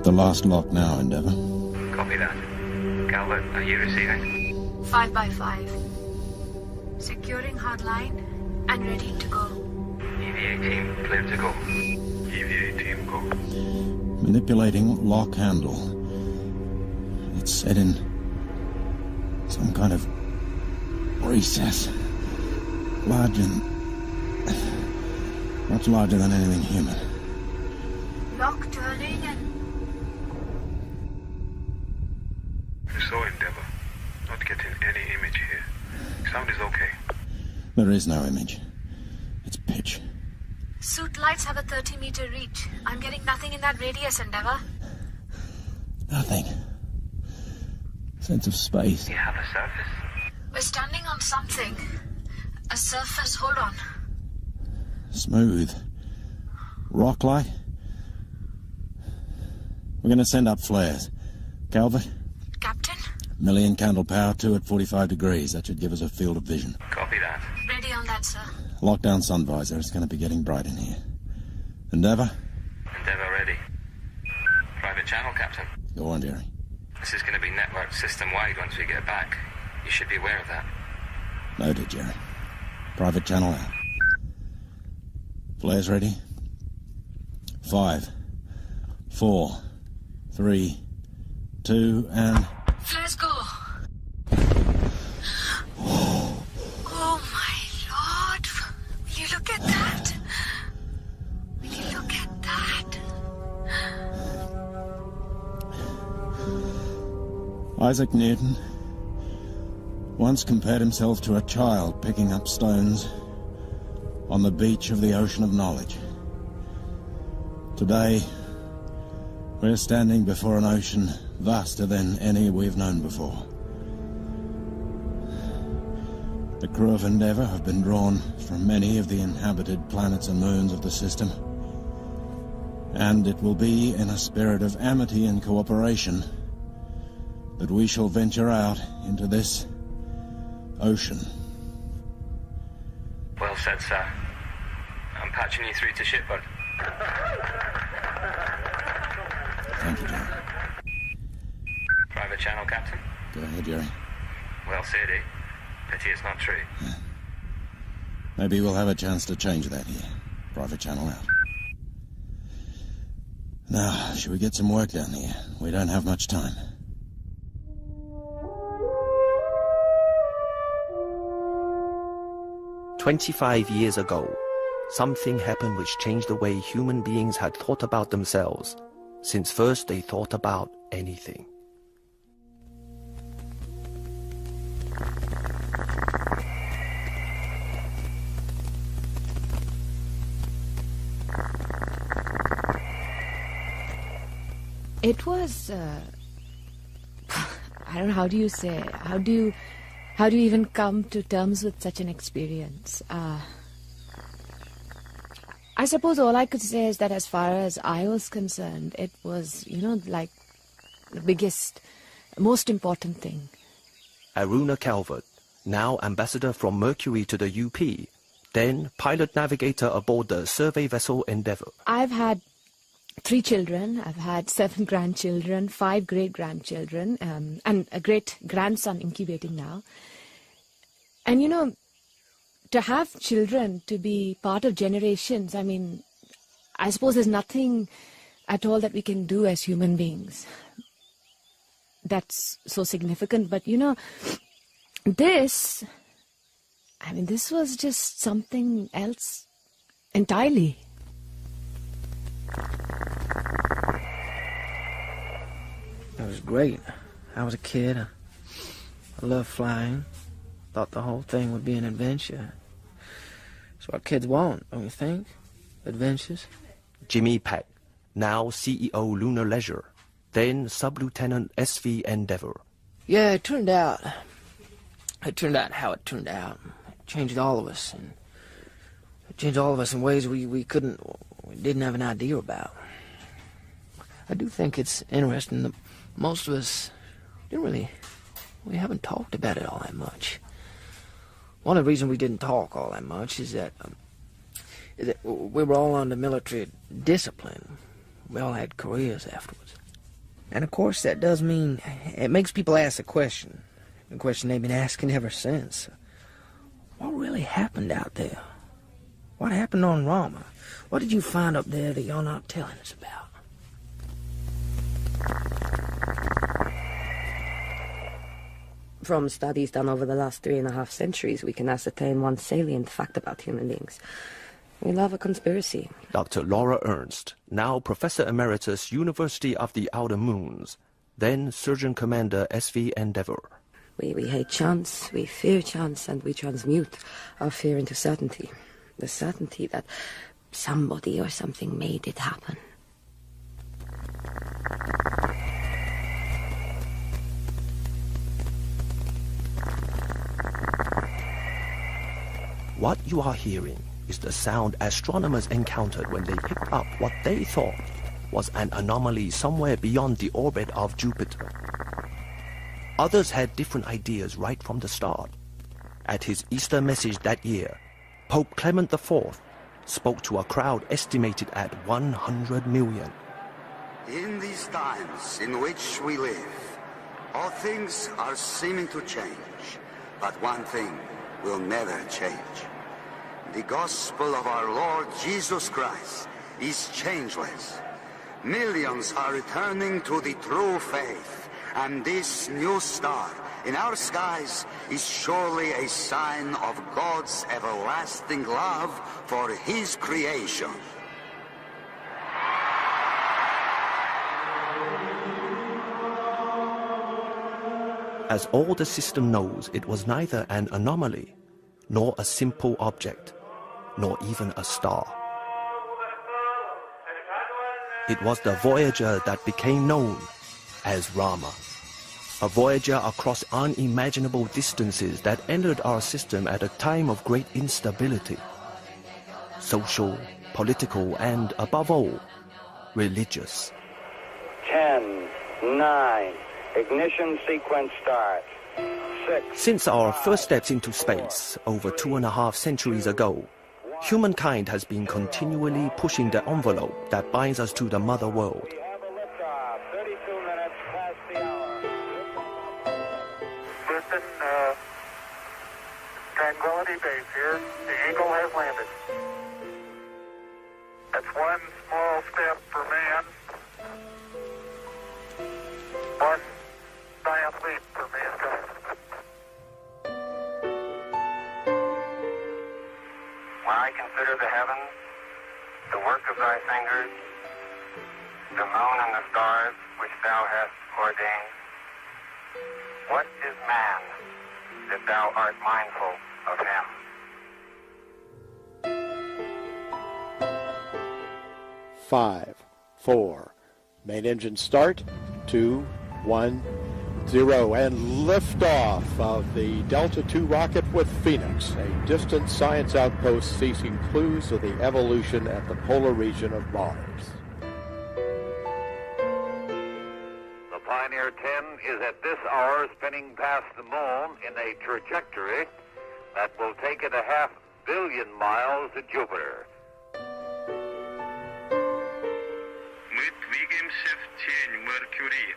At the last lock now, Endeavour. Copy that. Calvert, are you receiving? 5 by 5. Securing hardline and ready to go. EVA team, clear to go. EVA team, go. Manipulating lock handle. It's set in some kind of recess. Much larger than anything human. Lock turning and... We saw Endeavour. Not getting any image here. Sound is okay. There is no image. It's pitch. Suit lights have a 30-meter reach. I'm getting nothing in that radius, Endeavour. Nothing. Sense of space. You have a surface? We're standing on something. A surface, hold on. Smooth. Rock-like? We're going to send up flares. Calvert? Captain? Million candle power, 2 at 45 degrees. That should give us a field of vision. Copy that. Ready on that, sir. Lock down sun visor. It's going to be getting bright in here. Endeavour? Endeavour ready. Private channel, Captain. Go on, Jerry. This is going to be networked system-wide once we get back. You should be aware of that. Noted, Jerry. Private channel out. Flares ready? 5, 4, 3, 2, and... Flares go. Oh, my Lord. Will you look at that? Will you look at that? Isaac Newton once compared himself to a child picking up stones on the beach of the ocean of knowledge. Today, we're standing before an ocean vaster than any we've known before. The crew of Endeavour have been drawn from many of the inhabited planets and moons of the system, and it will be in a spirit of amity and cooperation that we shall venture out into this ocean. Well said, sir. I'm patching you through to shipboard. Thank you, Jerry. Private channel, Captain. Go ahead, Jerry. Well said, eh? Pity it's not true. Yeah. Maybe we'll have a chance to change that here. Private channel out. Now, should we get some work done here? We don't have much time. "25 years ago, something happened which changed the way human beings had thought about themselves, since first they thought about anything. It was, I don't know, how do you say, how do you even come to terms with such an experience? I suppose all I could say is that as far as I was concerned, it was, like the biggest, most important thing. Aruna Calvert, now ambassador from Mercury to the UP, then pilot-navigator aboard the survey vessel Endeavour. I've had 3 children, I've had 7 grandchildren, 5 great-grandchildren, and a great-grandson incubating now. And to have children, to be part of generations, I mean, I suppose there's nothing at all that we can do as human beings that's so significant. But, this was just something else entirely. It was great. I was a kid. I loved flying. Thought the whole thing would be an adventure. That's what kids want, don't you think? Adventures. Jimmy Peck, now CEO Lunar Leisure, then Sub-Lieutenant SV Endeavour. Yeah, it turned out how it turned out. It changed all of us, and it changed all of us in ways we didn't have an idea about. I do think it's interesting that most of us we haven't talked about it all that much. One of the reasons we didn't talk all that much is that we were all under military discipline. We all had careers afterwards. And of course that does mean it makes people ask a question they've been asking ever since. What really happened out there? What happened on Rama? What did you find up there that you're not telling us about? From studies done over the last 3.5 centuries, we can ascertain one salient fact about human beings. We love a conspiracy. Dr. Laura Ernst, now Professor Emeritus, University of the Outer Moons, then Surgeon Commander SV Endeavour. We hate chance, we fear chance, and we transmute our fear into certainty. The certainty that somebody or something made it happen. What you are hearing is the sound astronomers encountered when they picked up what they thought was an anomaly somewhere beyond the orbit of Jupiter. Others had different ideas right from the start. At his Easter message that year, Pope Clement IV spoke to a crowd estimated at 100 million. In these times in which we live, all things are seeming to change, but one thing will never change. The gospel of our Lord Jesus Christ is changeless. Millions are returning to the true faith, and this new star in our skies is surely a sign of God's everlasting love for His creation. As all the system knows, it was neither an anomaly, nor a simple object, nor even a star. It was the Voyager that became known as Rama, a Voyager across unimaginable distances that entered our system at a time of great instability, social, political, and above all, religious. 10, 9, ignition sequence start. 6. Since our first steps into space over 2.5 centuries ago, humankind has been continually pushing the envelope that binds us to the mother world. We have a liftoff, 32 minutes past the hour. Listen, Tranquility Base here. The Eagle has landed. That's one small step for man, one giant leap for mankind. When I consider the heavens, the work of thy fingers, the moon and the stars which thou hast ordained, what is man that thou art mindful of him? 5, 4, main engine start, 2, 1, 0, and liftoff of the Delta II rocket with Phoenix, a distant science outpost seeking clues of the evolution at the polar region of Mars. The Pioneer 10 is at this hour spinning past the moon in a trajectory that will take it 500 million miles to Jupiter. Мы двигаемся в тень Меркурия.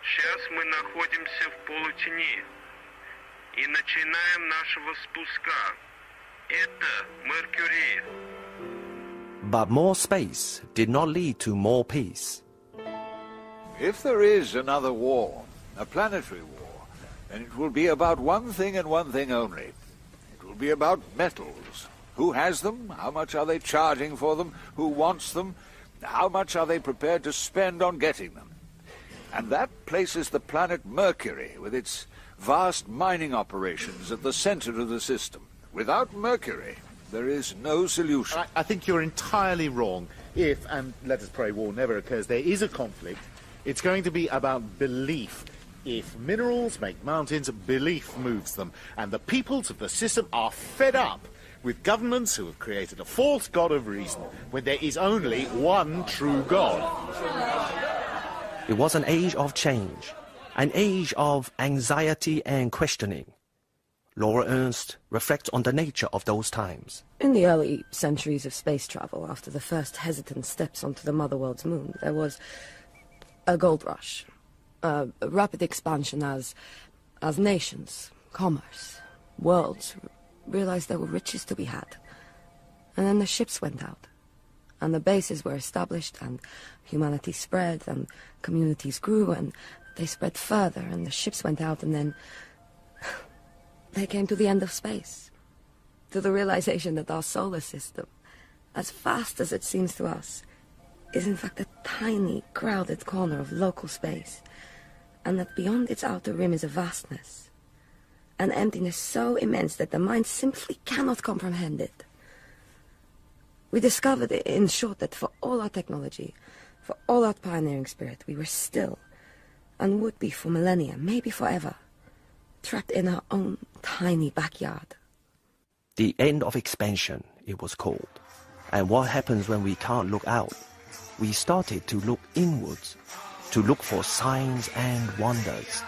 Сейчас мы находимся в полутени и начинаем нашего спуска. Это Меркурий. But more space did not lead to more peace. If there is another war, a planetary war, then it will be about one thing and one thing only. It will be about metals. Who has them? How much are they charging for them? Who wants them? How much are they prepared to spend on getting them? And that places the planet Mercury, with its vast mining operations, at the center of the system. Without Mercury, there is no solution. I think you're entirely wrong. If, and let us pray war never occurs, there is a conflict, it's going to be about belief. If minerals make mountains, belief moves them. And the peoples of the system are fed up with governments who have created a false god of reason, when there is only one true God. It was an age of change, an age of anxiety and questioning. Laura Ernst reflects on the nature of those times. In the early centuries of space travel, after the first hesitant steps onto the mother world's moon, there was a gold rush. rapid expansion as nations, commerce, worlds realized there were riches to be had. And then the ships went out, and the bases were established, and humanity spread, and communities grew, and they spread further, and the ships went out, and then they came to the end of space, to the realization that our solar system, as vast as it seems to us, is in fact a tiny, crowded corner of local space, and that beyond its outer rim is a vastness, an emptiness so immense that the mind simply cannot comprehend it. We discovered, in short, that for all our technology, for all our pioneering spirit, we were still, and would be for millennia, maybe forever, trapped in our own tiny backyard. The end of expansion, it was called. And what happens when we can't look out? We started to look inwards, to look for signs and wonders.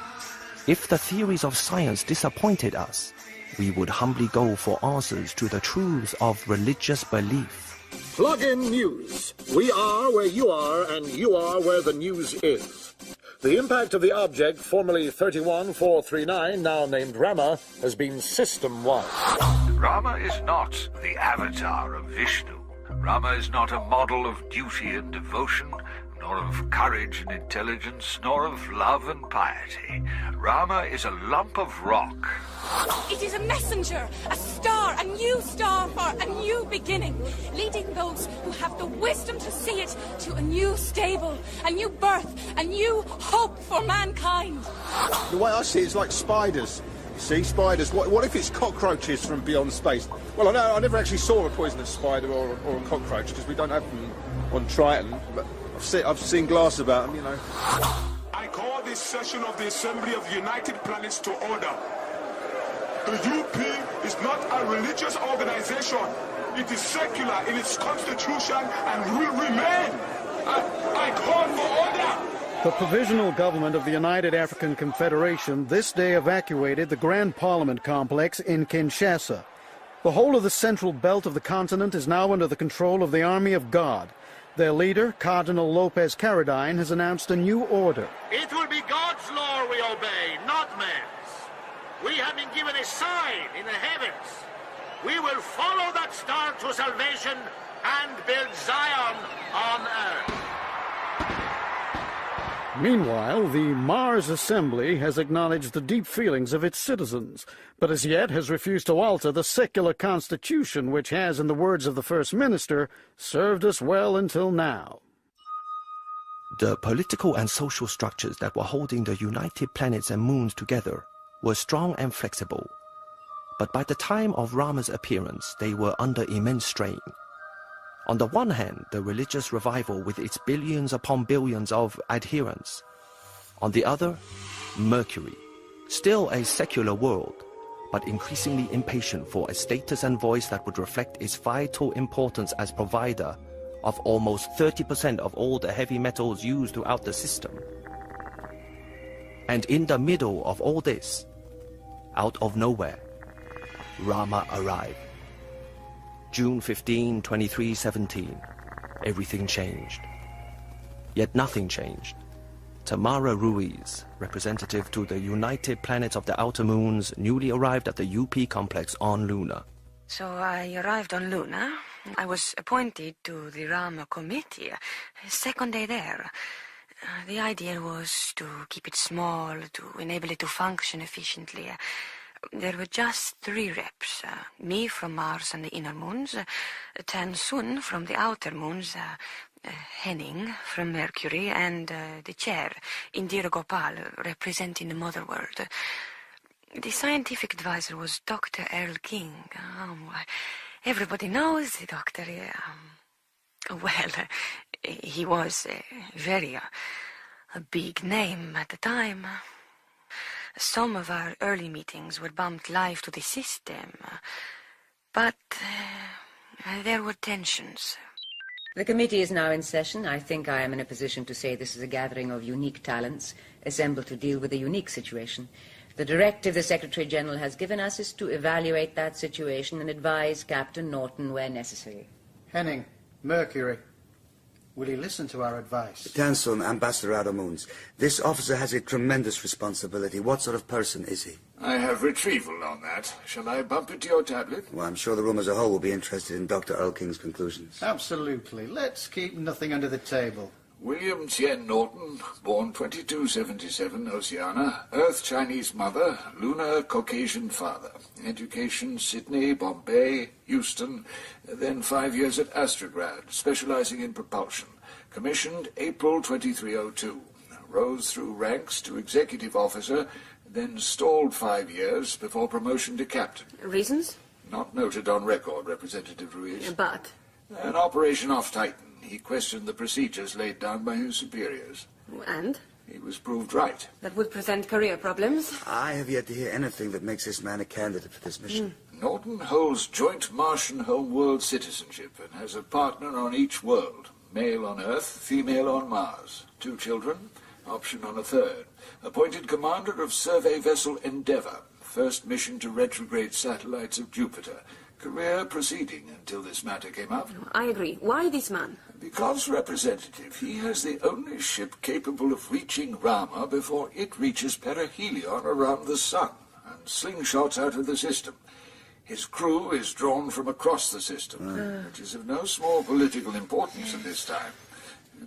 If the theories of science disappointed us, we would humbly go for answers to the truths of religious belief. Plug in news. We are where you are, and you are where the news is. The impact of the object, formerly 31439, now named Rama, has been system-wide. Rama is not the avatar of Vishnu. Rama is not a model of duty and devotion, nor of courage and intelligence, nor of love and piety. Rama is a lump of rock. It is a messenger, a star, a new star for a new beginning, leading those who have the wisdom to see it to a new stable, a new birth, a new hope for mankind. The way I see it, it's like spiders. See, spiders. What if it's cockroaches from beyond space? Well, I never actually saw a poisonous spider or a cockroach because we don't have them on Triton, but I've seen glass about them, you know. I call this session of the Assembly of United Planets to order. The UP is not a religious organization. It is secular in its constitution and will remain. I call for order. The Provisional Government of the United African Confederation this day evacuated the Grand Parliament complex in Kinshasa. The whole of the central belt of the continent is now under the control of the Army of God. Their leader, Cardinal Lopez Caradine, has announced a new order. It will be God's law we obey, not man's. We have been given a sign in the heavens. We will follow that star to salvation and build Zion on earth. Meanwhile, the Mars Assembly has acknowledged the deep feelings of its citizens, but as yet has refused to alter the secular constitution which has, in the words of the First Minister, served us well until now. The political and social structures that were holding the united planets and moons together were strong and flexible, but by the time of Rama's appearance, they were under immense strain. On the one hand, the religious revival with its billions upon billions of adherents. On the other, Mercury, still a secular world, but increasingly impatient for a status and voice that would reflect its vital importance as provider of almost 30% of all the heavy metals used throughout the system. And in the middle of all this, out of nowhere, Rama arrived. June 15, 2317. Everything changed. Yet nothing changed. Tamara Ruiz, representative to the United Planets of the Outer Moons, newly arrived at the UP complex on Luna. So I arrived on Luna. I was appointed to the Rama committee. Second day there. The idea was to keep it small, to enable it to function efficiently. There were just 3 reps, me from Mars and the inner moons, Tan Sun from the outer moons, Henning from Mercury, and the chair, Indira Gopal, representing the mother world. The scientific advisor was Dr. Earl King. Everybody knows the doctor. He was very a big name at the time. Some of our early meetings were bumped live to the system, but there were tensions. The committee is now in session. I think I am in a position to say this is a gathering of unique talents assembled to deal with a unique situation. The directive the Secretary-General has given us is to evaluate that situation and advise Captain Norton where necessary. Henning, Mercury. Will he listen to our advice? Tanson, Ambassador Outer Moons. This officer has a tremendous responsibility. What sort of person is he? I have retrieval on that. Shall I bump it to your tablet? Well, I'm sure the room as a whole will be interested in Dr. Earl King's conclusions. Absolutely. Let's keep nothing under the table. William Norton, born 2277, Oceania, Earth Chinese mother, lunar Caucasian father. Education, Sydney, Bombay, Houston, then 5 years at Astrograd, specializing in propulsion. Commissioned April 2302. Rose through ranks to executive officer, then stalled 5 years before promotion to captain. Reasons? Not noted on record, Representative Ruiz. But? An operation off Titan. He questioned the procedures laid down by his superiors. And? He was proved right. That would present career problems? I have yet to hear anything that makes this man a candidate for this mission. Norton holds joint Martian home-world citizenship and has a partner on each world. Male on Earth, female on Mars. 2 children, option on a 3rd. Appointed commander of survey vessel Endeavour. First mission to retrograde satellites of Jupiter. Career proceeding until this matter came up. I agree. Why this man? Because, Representative, he has the only ship capable of reaching Rama before it reaches perihelion around the sun and slingshots out of the system. His crew is drawn from across the system, which is of no small political importance at this time.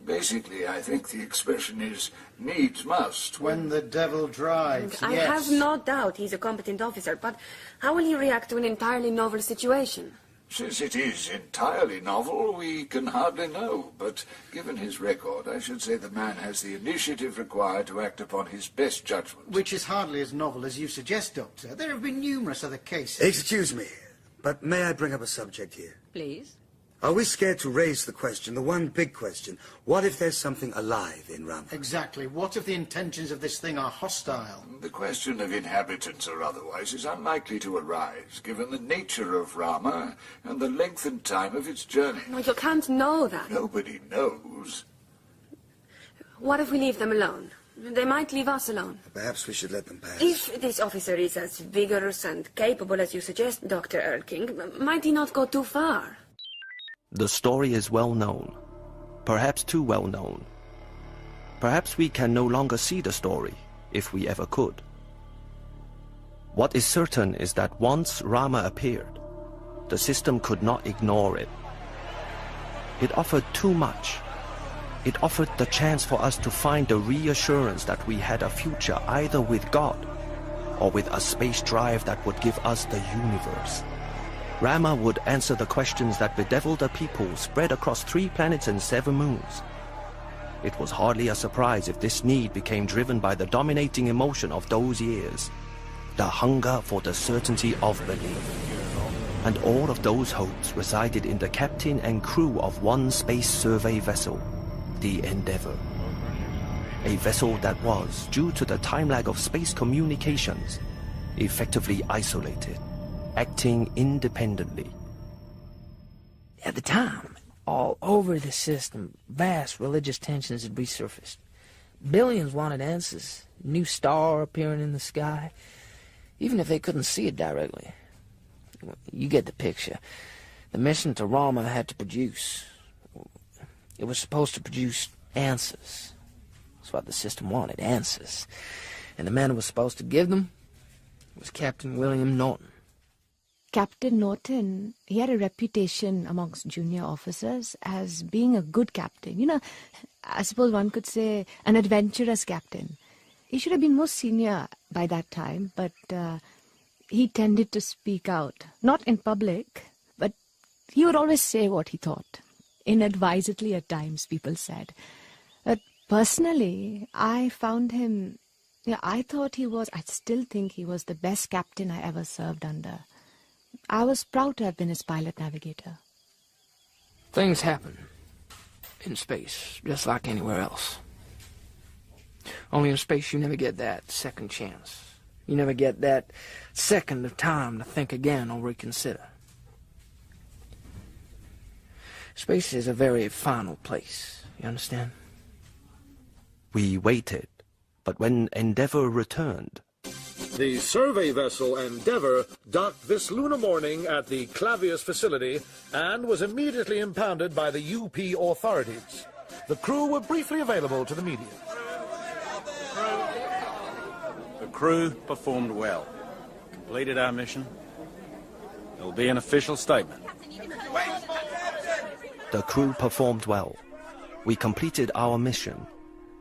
Basically, I think the expression is needs must. When the devil drives, I have no doubt he's a competent officer, but how will he react to an entirely novel situation? Since it is entirely novel, we can hardly know. But given his record, I should say the man has the initiative required to act upon his best judgment. Which is hardly as novel as you suggest, Doctor. There have been numerous other cases. Excuse me, but may I bring up a subject here? Please. Are we scared to raise the question, the one big question, what if there's something alive in Rama? Exactly. What if the intentions of this thing are hostile? The question of inhabitants or otherwise is unlikely to arise, given the nature of Rama and the length and time of its journey. No, you can't know that. Nobody knows. What if we leave them alone? They might leave us alone. Perhaps we should let them pass. If this officer is as vigorous and capable as you suggest, Dr. Earl King, might he not go too far? The story is well known, perhaps too well known. Perhaps we can no longer see the story, if we ever could. What is certain is that once Rama appeared, the system could not ignore it. It offered too much. It offered the chance for us to find the reassurance that we had a future either with God or with a space drive that would give us the universe. Rama would answer the questions that bedeviled the people spread across 3 planets and 7 moons. It was hardly a surprise if this need became driven by the dominating emotion of those years, the hunger for the certainty of belief. And all of those hopes resided in the captain and crew of one space survey vessel, the Endeavour. A vessel that was, due to the time lag of space communications, effectively isolated, acting independently. At the time, all over the system, vast religious tensions had resurfaced. Billions wanted answers, new star appearing in the sky, even if they couldn't see it directly. You get the picture. The mission to Rama had to produce. It was supposed to produce answers. That's what the system wanted, answers. And the man who was supposed to give them was Captain William Norton. Captain Norton, he had a reputation amongst junior officers as being a good captain. You know, I suppose one could say an adventurous captain. He should have been more senior by that time, but he tended to speak out. Not in public, but he would always say what he thought. Inadvisedly at times, people said. But personally, I found him... I still think he was the best captain I ever served under. I was proud to have been his pilot-navigator. Things happen in space, just like anywhere else. Only in space you never get that second chance. You never get that second of time to think again or reconsider. Space is a very final place, you understand? We waited, but when Endeavour returned... The survey vessel Endeavour docked this lunar morning at the Clavius facility and was immediately impounded by the UP authorities. The crew were briefly available to the media. The crew performed well. Completed our mission. There will be an official statement. The crew performed well. We completed our mission.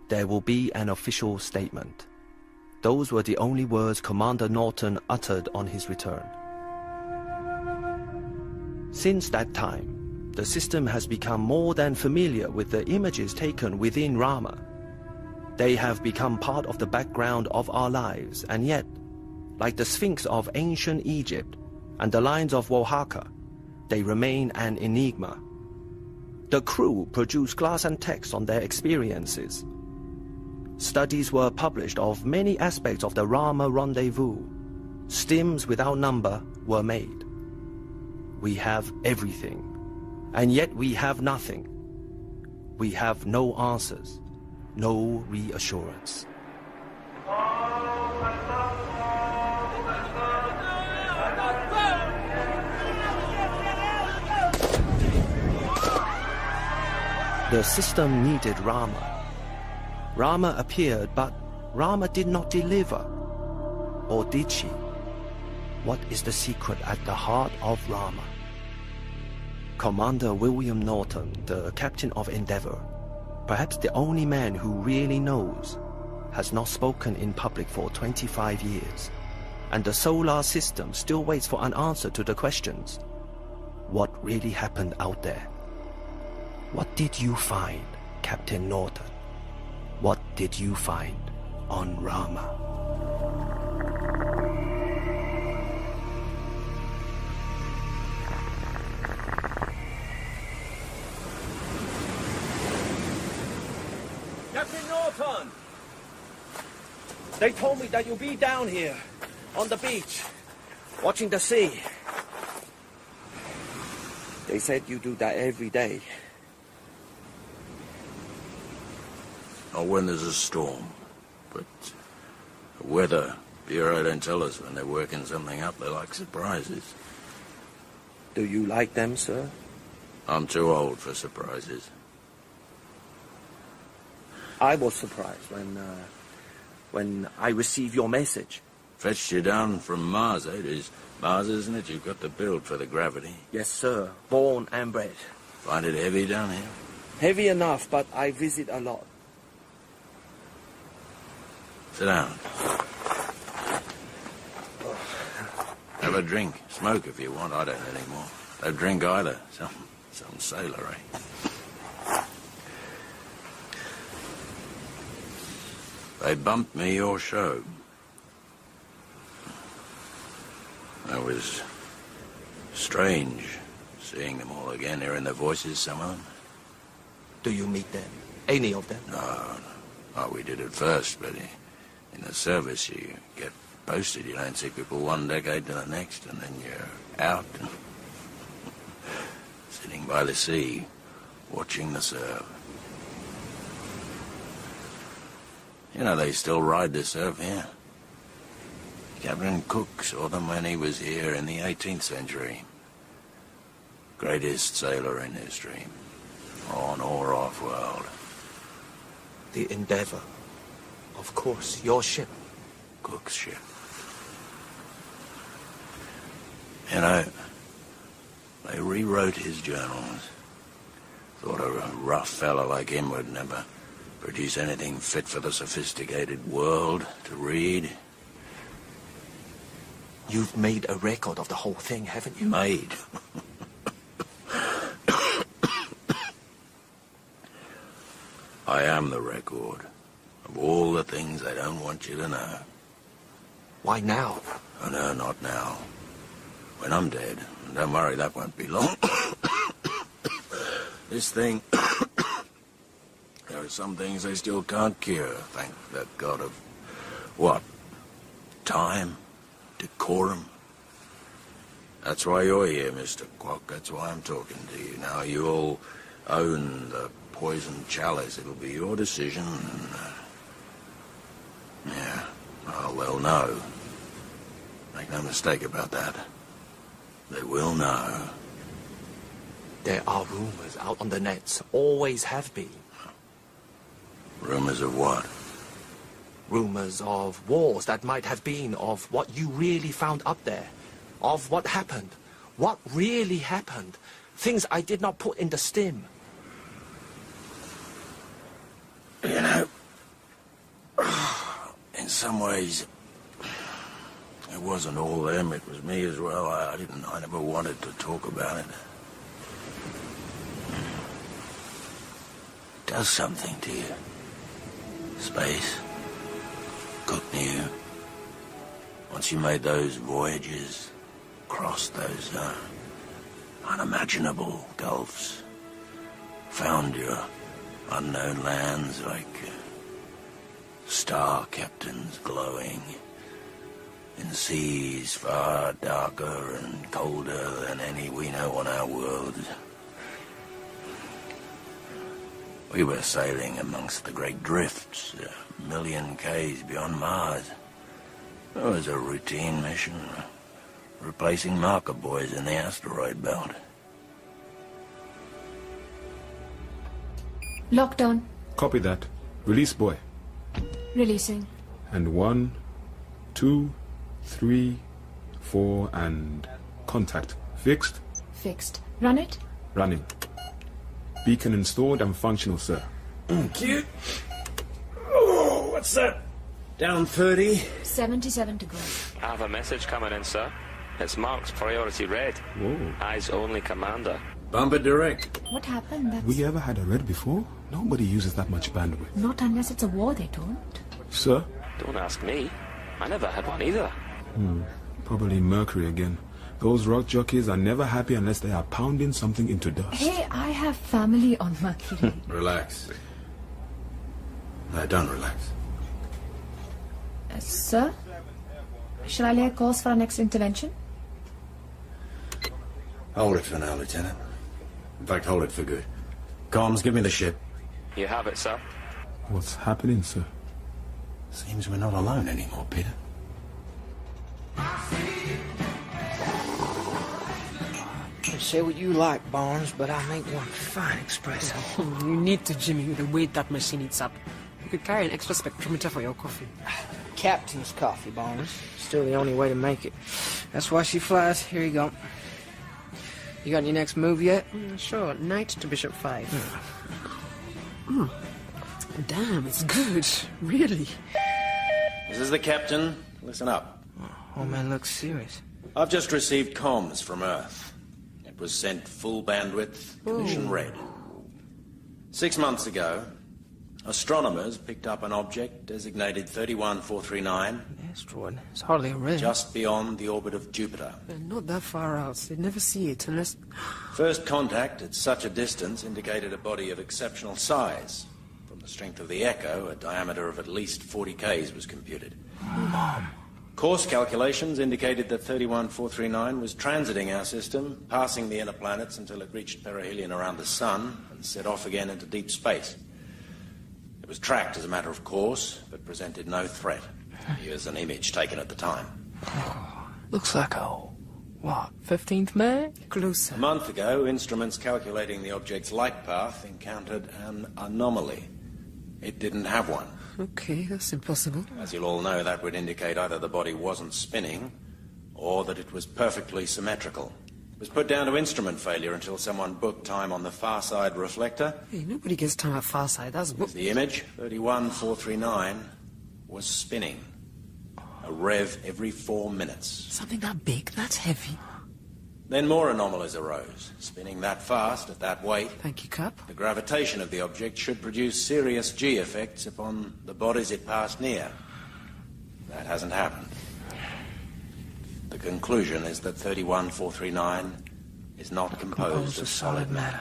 There will be an official statement. Those were the only words Commander Norton uttered on his return. Since that time, the system has become more than familiar with the images taken within Rama. They have become part of the background of our lives, and yet, like the Sphinx of ancient Egypt and the lines of Oaxaca, they remain an enigma. The crew produced glass and text on their experiences. Studies were published of many aspects of the Rama Rendezvous. Stims without number were made. We have everything, and yet we have nothing. We have no answers, no reassurance. The system needed Rama. Rama appeared, but Rama did not deliver. Or did she? What is the secret at the heart of Rama? Commander William Norton, the captain of Endeavour, perhaps the only man who really knows, has not spoken in public for 25 years, and the solar system still waits for an answer to the questions. What really happened out there? What did you find, Captain Norton? What did you find on Rama? Captain Norton! They told me that you'll be down here, on the beach, watching the sea. They said you do that every day. Not when there's a storm, but the weather bureau don't tell us when they're working something up. They like surprises. Do you like them, sir? I'm too old for surprises. I was surprised when I received your message. Fetched you down from Mars, eh? It is Mars, isn't it? You've got the build for the gravity. Yes, sir. Born and bred. Find it heavy down here? Heavy enough, but I visit a lot. Sit down. Have a drink. Smoke if you want. I don't anymore. Don't drink either. Some sailor, eh? They bumped me your show. It was strange seeing them all again, hearing their voices, some of them. Do you meet them? Any of them? No. Oh, we did at first, but in the service you get posted. You don't see people one decade to the next, and then you're out and sitting by the sea, watching the surf. You know, they still ride the surf here. Captain Cook saw them when he was here in the 18th century. Greatest sailor in history. On or off world. The Endeavour. Of course, your ship. Cook's ship. You know, they rewrote his journals. Thought a rough fella like him would never produce anything fit for the sophisticated world to read. You've made a record of the whole thing, haven't you? Made? I am the record of all the things they don't want you to know. Why now? Oh, no, not now. When I'm dead. And don't worry, that won't be long. This thing... There are some things they still can't cure, thank the God of... what? Time? Decorum? That's why you're here, Mr. Quok. That's why I'm talking to you. Now, you all own the poisoned chalice. It'll be your decision. Yeah, well, they'll know. Make no mistake about that. They will know. There are rumors out on the nets. Always have been. Rumors of what? Rumors of wars that might have been, of what you really found up there, of what happened, what really happened, things I did not put in the stim. You know, in some ways, it wasn't all them, it was me as well. I never wanted to talk about it. It does something to you. Space. Cook new. Once you made those voyages, crossed those unimaginable gulfs, found your unknown lands like star captains glowing in seas far darker and colder than any we know on our world. We were sailing amongst the great drifts, a million Ks beyond Mars. It was a routine mission, replacing marker buoys in the asteroid belt. Lockdown. Copy that. Release buoy. Releasing. And 1, 2, 3, 4, and contact. Fixed? Fixed. Run it? Running. Beacon installed and functional, sir. Cute. Oh, what's that? Down 30. 77 to go. I have a message coming in, sir. It's marked priority red. Whoa. Eyes only, Commander. Bump it direct. What happened? That's... We ever had a red before? Nobody uses that much bandwidth. Not unless it's a war, they don't. Sir? Don't ask me. I never had one either. Probably Mercury again. Those rock jockeys are never happy unless they are pounding something into dust. Hey, I have family on Mercury. Relax. No, don't relax. Sir? Shall I lay a course for our next intervention? Hold it for now, Lieutenant. In fact, hold it for good. Comms, give me the ship. You have it, sir. What's happening, sir? Seems we're not alone anymore, Peter. Say what you like, Barnes, but I make one fine espresso. You need to, Jimmy, with the weight that machine eats up. You could carry an extra spectrometer for your coffee. Captain's coffee, Barnes. Still the only way to make it. That's why she flies. Here you go. You got your next move yet? Sure, knight to bishop 5. Damn, it's good. Really. This is the captain. Listen up. Oh, man, looks serious. I've just received comms from Earth. It was sent full bandwidth, condition red. 6 months ago, astronomers picked up an object designated 31439. Asteroid. It's hardly a ring. Just beyond the orbit of Jupiter. Not that far out. They'd never see it unless... First contact at such a distance indicated a body of exceptional size. From the strength of the echo, a diameter of at least 40 Ks was computed. Mom. Course calculations indicated that 31439 was transiting our system, passing the inner planets until it reached perihelion around the Sun and set off again into deep space. It was tracked as a matter of course, but presented no threat. Here's an image taken at the time. Looks like a... what, 15th May? Closer. A month ago, instruments calculating the object's light path encountered an anomaly. It didn't have one. Okay, that's impossible. As you'll all know, that would indicate either the body wasn't spinning or that it was perfectly symmetrical. It was put down to instrument failure until someone booked time on the far side reflector. Hey, nobody gets time at far side. That's booked. The image, 31439, was spinning. A rev every 4 minutes. Something that big? That's heavy. Then more anomalies arose. Spinning that fast, at that weight. Thank you, Cap. The gravitation of the object should produce serious G effects upon the bodies it passed near. That hasn't happened. The conclusion is that 31439 is not composed of solid matter.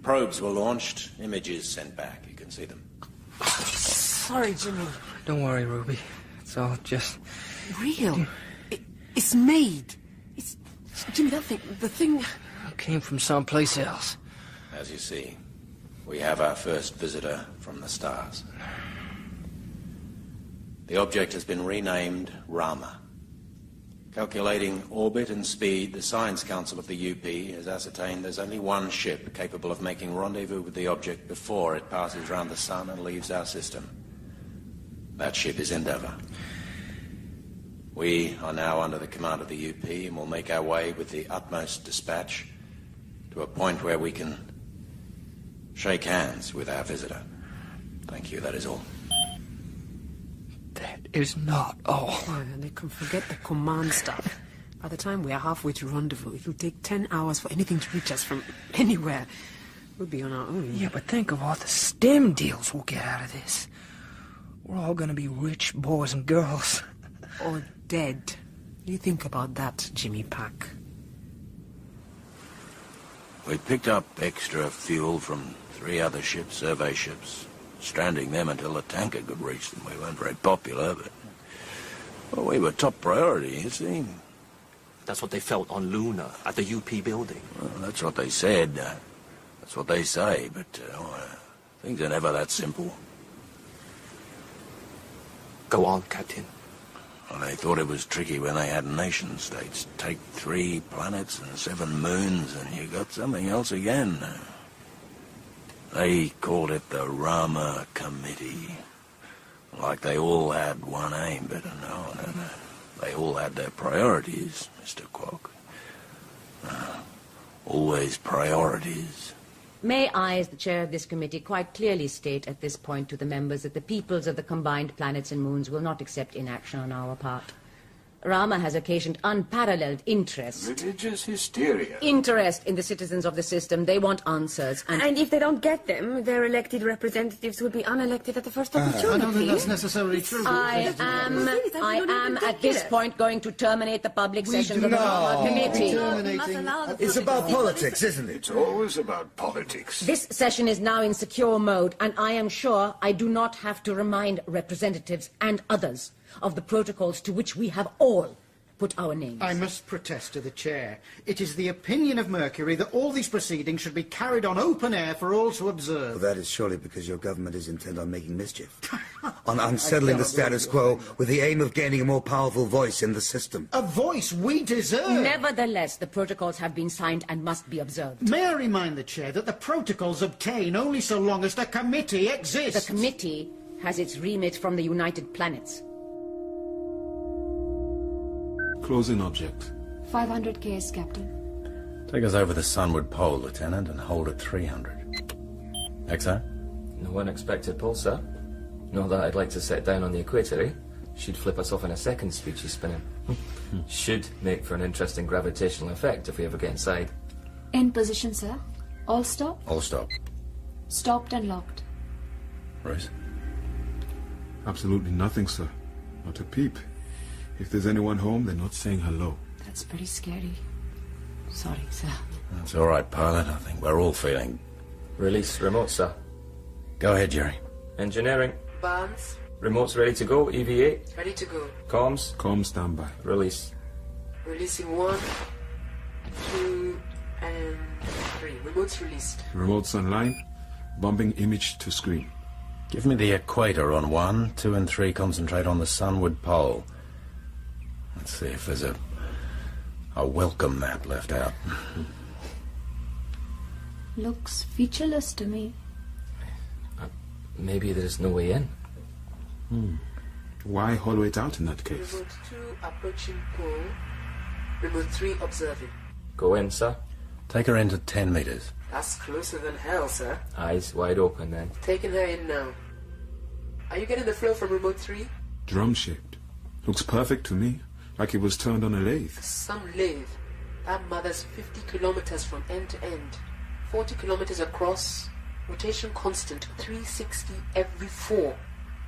Probes were launched, images sent back. You can see them. Sorry, Jimmy. Don't worry, Ruby. It's all just... Real. It's made. It's... Jimmy, that thing... The thing... It came from someplace else. As you see, we have our first visitor from the stars. The object has been renamed Rama. Calculating orbit and speed, the Science Council of the UP has ascertained there's only one ship capable of making rendezvous with the object before it passes around the sun and leaves our system. That ship is Endeavour. We are now under the command of the UP and will make our way with the utmost dispatch to a point where we can shake hands with our visitor. Thank you, that is all. That is not all. Oh, they can forget the command stuff. By the time we are halfway to rendezvous, it will take 10 hours for anything to reach us from anywhere. We'll be on our own. Yeah, but think of all the STEM deals we'll get out of this. We're all gonna be rich boys and girls. Or dead. You think about that, Jimmy Pack. We picked up extra fuel from 3 other ships, survey ships, stranding them until a tanker could reach them. We weren't very popular, but... well, we were top priority, you see. That's what they felt on Luna, at the UP building. Well, that's what they said. That's what they say, but things are never that simple. Go on, Captain. Well, they thought it was tricky when they had nation-states. Take 3 planets and 7 moons, and you got something else again. They called it the Rama Committee. Like they all had one aim, but no. They all had their priorities, Mr. Quark. Always priorities. May I, as the chair of this committee, quite clearly state at this point to the members that the peoples of the combined planets and moons will not accept inaction on our part. Rama has occasioned unparalleled interest. Religious hysteria. Interest in the citizens of the system. They want answers. And if they don't get them, their elected representatives will be unelected at the first opportunity. I don't think that's necessarily true. I am at this point going to terminate the public sessions of the Rama Committee. It's about politics, isn't it? It's always about politics. This session is now in secure mode, and I am sure I do not have to remind representatives and others of the protocols to which we have all put our names. I must protest to the chair. It is the opinion of Mercury that all these proceedings should be carried on open air for all to observe. Well, that is surely because your government is intent on making mischief. On unsettling the status quo with the aim of gaining a more powerful voice in the system. A voice we deserve! Nevertheless, the protocols have been signed and must be observed. May I remind the chair that the protocols obtain only so long as the committee exists? The committee has its remit from the United Planets. Closing object. 500 k's, Captain. Take us over the sunward pole, Lieutenant, and hold at 300. XO? No unexpected pull, sir. Not that I'd like to set down on the equator, eh? She'd flip us off in a second, speed she's spinning. Should make for an interesting gravitational effect if we ever get inside. In position, sir. All stop? All stop. Stopped and locked. Bruce? Absolutely nothing, sir. Not a peep. If there's anyone home, they're not saying hello. That's pretty scary. Sorry, sir. That's all right, pilot. I think we're all feeling... Release remote, sir. Go ahead, Jerry. Engineering. Bonds, Remote's ready to go. EVA. ready to go. Comms. Comms standby. Release. Releasing 1, 2, and 3. Remote's released. Remote's online. Bumping image to screen. Give me the equator on 1, 2 and 3 concentrate on the sunward pole. Let's see if there's a welcome map left out. Looks featureless to me. Maybe there's no way in. Why hollow it out in that case? Remote 2 approaching pole. Remote 3 observing. Go in, sir. Take her into 10 meters. That's closer than hell, sir. Eyes wide open, then. Taking her in now. Are you getting the flow from remote 3? Drum-shaped. Looks perfect to me. Like it was turned on a lathe. Some lathe. That mother's 50 kilometers from end to end. 40 kilometers across. Rotation constant. 360 every 4.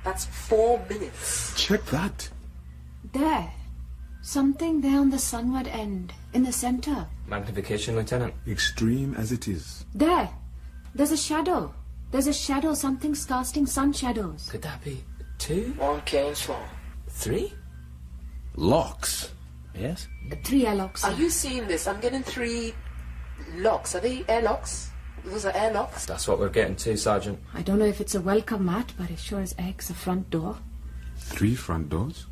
That's 4 minutes. Check that. There. Something there on the sunward end. In the center. Magnification, Lieutenant. Extreme as it is. There. There's a shadow. There's a shadow. Something's casting sun shadows. Could that be 2? 1 k's long. 3? Locks. Yes? 3 airlocks. Are you seeing this? I'm getting 3 locks. Are they airlocks? Those are airlocks? That's what we're getting to, Sergeant. I don't know if it's a welcome mat, but it sure as heck's a front door. 3 front doors?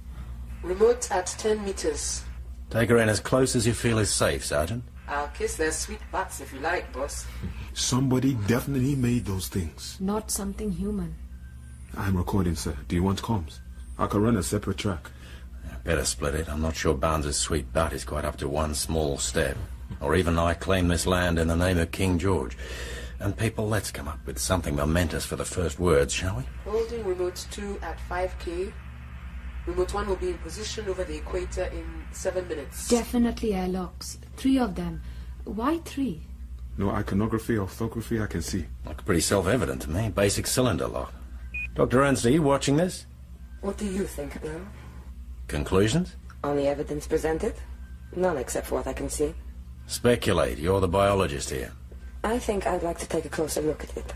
Remote at 10 meters. Take her in as close as you feel is safe, Sergeant. I'll kiss their sweet butts if you like, boss. Somebody definitely made those things. Not something human. I'm recording, sir. Do you want comms? I can run a separate track. Better split it. I'm not sure Barnes's sweet butt is quite up to one small step. Or even I claim this land in the name of King George. And people, let's come up with something momentous for the first words, shall we? Holding remote 2 at 5K. Remote 1 will be in position over the equator in 7 minutes. Definitely airlocks. 3 of them. Why 3? No iconography, orthography I can see. Looks pretty self-evident to me. Basic cylinder lock. Dr. Ernst, are you watching this? What do you think, Bill? Conclusions? On the evidence presented? None except for what I can see. Speculate. You're the biologist here. I think I'd like to take a closer look at it.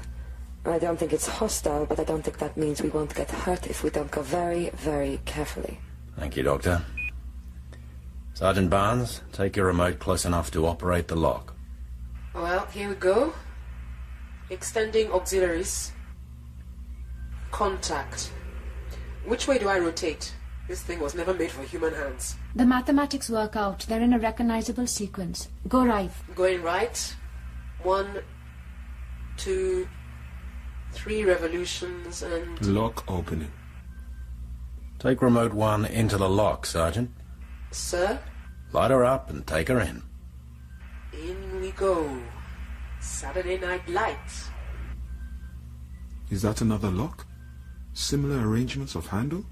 I don't think it's hostile, but I don't think that means we won't get hurt if we don't go very, very carefully. Thank you, Doctor. Sergeant Barnes, take your remote close enough to operate the lock. Well, here we go. Extending auxiliaries. Contact. Which way do I rotate? This thing was never made for human hands. The mathematics work out. They're in a recognizable sequence. Go right. Going right. 1, 2, 3 revolutions and... Lock opening. Take remote 1 into the lock, Sergeant. Sir? Light her up and take her in. In we go. Saturday Night Lights. Is that another lock? Similar arrangements of handle?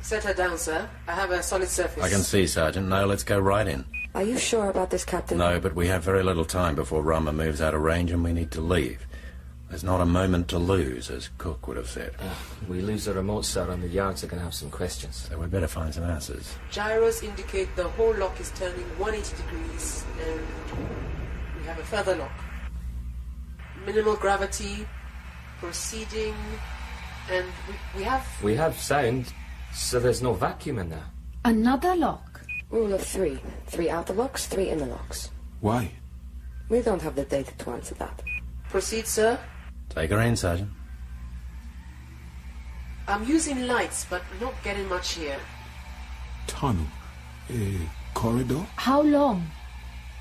Set her down, sir. I have a solid surface. I can see, Sergeant. No, let's go right in. Are you sure about this, Captain? No, but we have very little time before Rama moves out of range and we need to leave. There's not a moment to lose, as Cook would have said. We lose the remote, sir, and the yards are going to have some questions. So we better find some answers. Gyros indicate the whole lock is turning 180 degrees, and we have a further lock. Minimal gravity, proceeding, and we have... We have sound, so there's no vacuum in there. Another lock. Rule of 3. 3 outer locks, 3 inner locks. Why? We don't have the data to answer that. Proceed, sir. Take her in, Sergeant. I'm using lights, but not getting much here. Tunnel. A corridor? How long?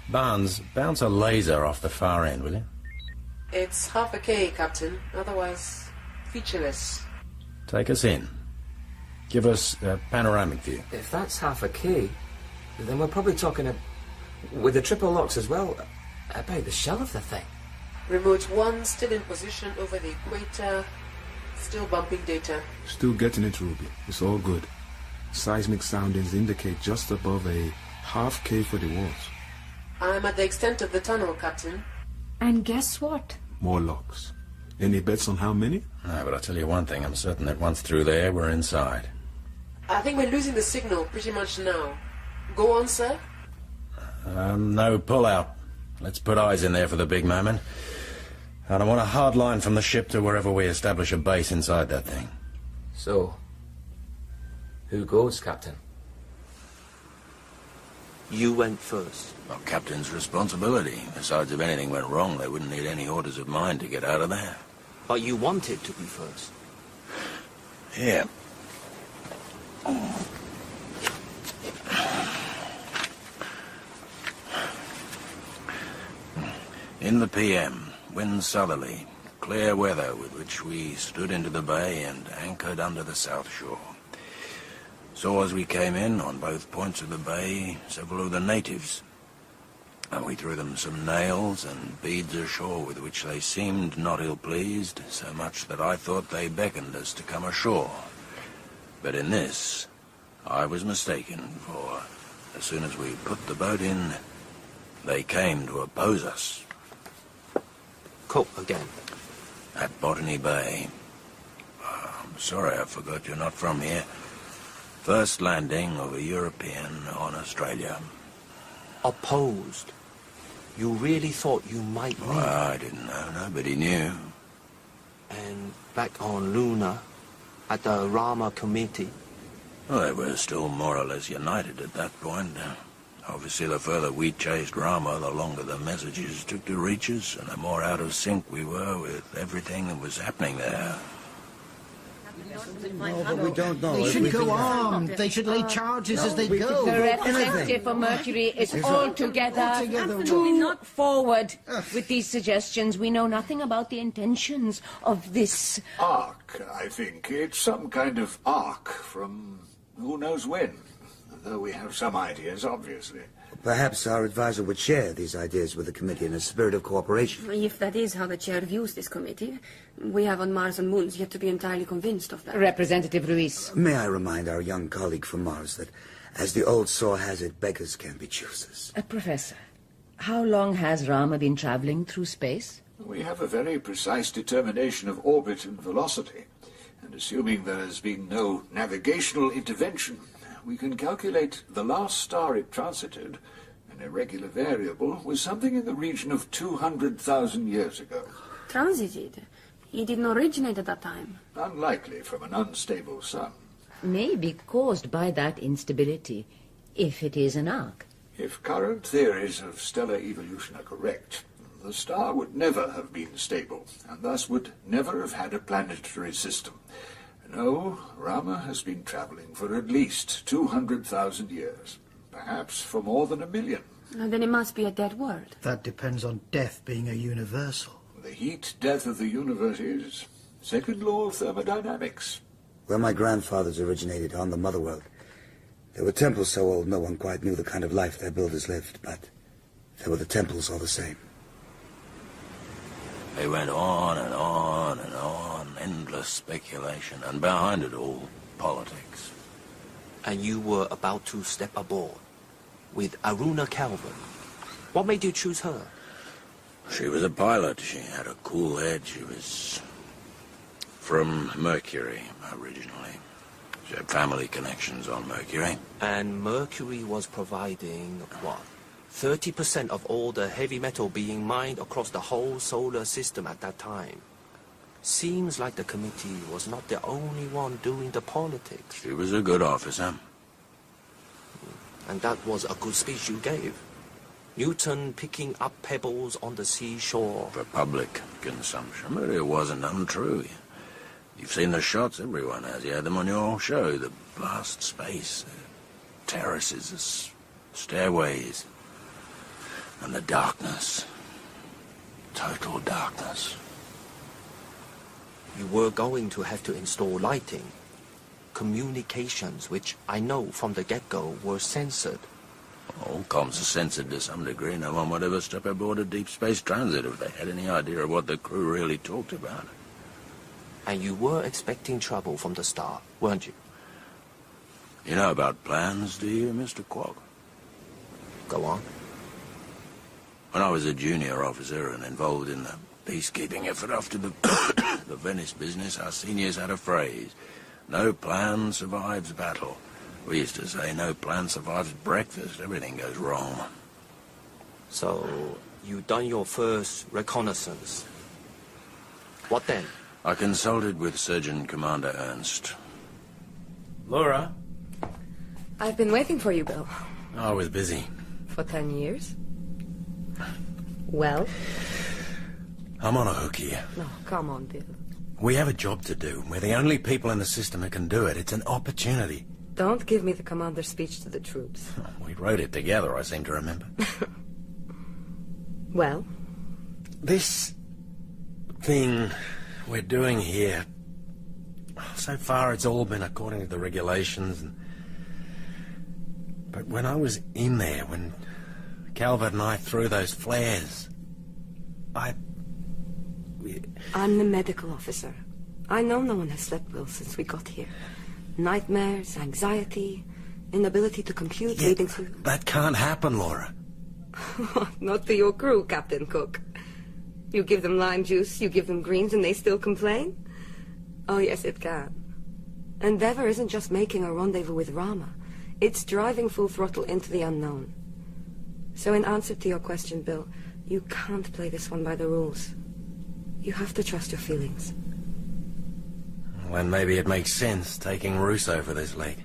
Barnes, bounce a laser off the far end, will you? It's half a K, Captain. Otherwise, featureless. Take us in. Give us a panoramic view. If that's half a K, then we're probably talking, with the triple locks as well, about the shell of the thing. Remote 1 still in position over the equator. Still bumping data. Still getting it, Ruby. It's all good. Seismic soundings indicate just above a half K for the walls. I'm at the extent of the tunnel, Captain. And guess what? More locks. Any bets on how many? No, but I'll tell you one thing. I'm certain that once through there, we're inside. I think we're losing the signal pretty much now. Go on, sir. No pull-out. Let's put eyes in there for the big moment. And I want a hard line from the ship to wherever we establish a base inside that thing. So, who goes, Captain? You went first. Well, Captain's responsibility. Besides, if anything went wrong, they wouldn't need any orders of mine to get out of there. But you wanted to be first. Yeah. In the PM, wind southerly, clear weather with which we stood into the bay and anchored under the south shore. Saw as we came in, on both points of the bay, several of the natives. And we threw them some nails and beads ashore with which they seemed not ill-pleased, so much that I thought they beckoned us to come ashore. But in this, I was mistaken, for as soon as we put the boat in, they came to oppose us. Cope again. At Botany Bay. I'm sorry, I forgot you're not from here. First landing of a European on Australia. Opposed? You really thought you might win? Well, I didn't know. Nobody knew. And back on Luna, at the Rama committee? Well, they were still more or less united at that point. Obviously, the further we chased Rama, the longer the messages took to reach us, and the more out of sync we were with everything that was happening there. No, but we don't know. They should go armed. They should lay charges as they go. The representative for Mercury is altogether too forward with these suggestions. We know nothing about the intentions of this... Ark, I think. It's some kind of ark from who knows when. Though we have some ideas, obviously. Perhaps our advisor would share these ideas with the committee in a spirit of cooperation. If that is how the chair views this committee, we have on Mars and Moons yet to be entirely convinced of that. Representative Ruiz. May I remind our young colleague from Mars that, as the old saw has it, beggars can be choosers. Professor, how long has Rama been traveling through space? We have a very precise determination of orbit and velocity. And assuming there has been no navigational intervention, we can calculate the last star it transited, an irregular variable, was something in the region of 200,000 years ago. Transited? He didn't originate at that time. Unlikely from an unstable sun. May be caused by that instability, if it is an arc. If current theories of stellar evolution are correct, the star would never have been stable, and thus would never have had a planetary system. No, Rama has been traveling for at least 200,000 years, perhaps for more than 1 million. Then it must be a dead world. That depends on death being a universal. The heat death of the universe is second law of thermodynamics. Where my grandfathers originated, on the mother world, there were temples so old no one quite knew the kind of life their builders lived, but there were the temples all the same. They went on and on and on, endless speculation, and behind it all, politics. And you were about to step aboard with Aruna Calvin. What made you choose her? She was a pilot. She had a cool head. She was from Mercury, originally. She had family connections on Mercury. And Mercury was providing, what, 30% of all the heavy metal being mined across the whole solar system at that time. Seems like the committee was not the only one doing the politics. She was a good officer. And that was a good speech you gave. Newton picking up pebbles on the seashore. For public consumption, but it wasn't untrue. You've seen the shots, everyone has. You had them on your show. The vast space, the terraces, the stairways. And the darkness. Total darkness. You were going to have to install lighting. Communications, which I know from the get-go were censored. All comms are censored to some degree. No one would ever step aboard a deep space transit if they had any idea of what the crew really talked about. And you were expecting trouble from the start, weren't you? You know about plans, do you, Mr. Clarke? Go on. When I was a junior officer and involved in the peacekeeping effort after the, the Venice business, our seniors had a phrase. No plan survives battle. We used to say no plan survives breakfast. Everything goes wrong. So, you done your first reconnaissance. What then? I consulted with Surgeon Commander Ernst. Laura? I've been waiting for you, Bill. I was busy. For 10 years? Well? I'm on a hook here. No, come on, Bill. We have a job to do. We're the only people in the system who can do it. It's an opportunity. Don't give me the commander's speech to the troops. We wrote it together, I seem to remember. Well? This thing we're doing here, so far it's all been according to the regulations. But when I was in there, when Calvert and I threw those flares, I'm the medical officer. I know no one has slept well since we got here. Nightmares, anxiety, inability to compute, leading to... That can't happen, Laura. Not to your crew, Captain Cook. You give them lime juice, you give them greens, and they still complain? Oh, yes, it can. Endeavour isn't just making a rendezvous with Rama. It's driving full throttle into the unknown. So in answer to your question, Bill, you can't play this one by the rules. You have to trust your feelings. Well, then maybe it makes sense taking Russo for this leg.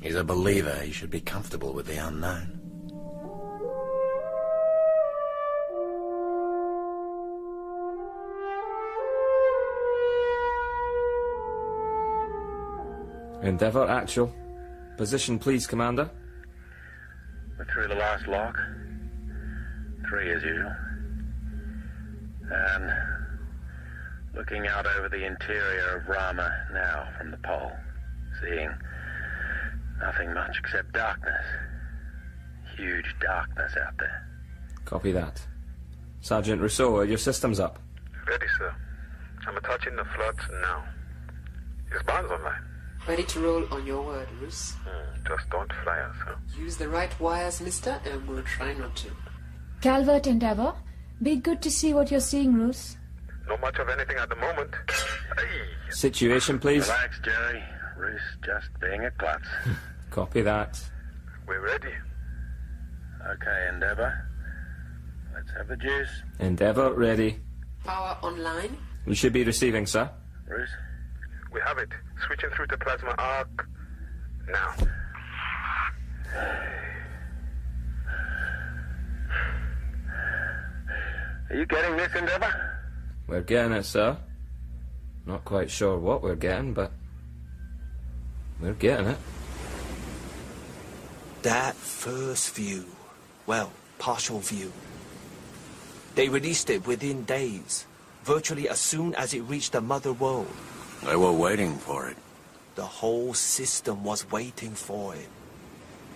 He's a believer. He should be comfortable with the unknown. Endeavour, actual. Position, please, Commander. We're through the last lock. 3 as usual. And looking out over the interior of Rama now from the pole. Seeing nothing much except darkness. Huge darkness out there. Copy that. Sergeant Rousseau, are your systems up? Ready, sir. I'm touching the floods now. Is Barnes online? Ready to roll on your word, Roos. Just don't fly us, huh? Use the right wires, mister, and we'll try not to. Calvert, Endeavour. Be good to see what you're seeing, Roos. Not much of anything at the moment. Hey. Situation, please. Relax, Jerry. Roos just being a klutz. Copy that. We're ready. Okay, Endeavour. Let's have the juice. Endeavour, ready. Power online. We should be receiving, sir. Roos? We have it. Switching through to plasma arc. Now. Are you getting this, Endeavour? We're getting it, sir. Not quite sure what we're getting, but we're getting it. That first view, well, partial view. They released it within days, virtually as soon as it reached the mother world. They were waiting for it. The whole system was waiting for it.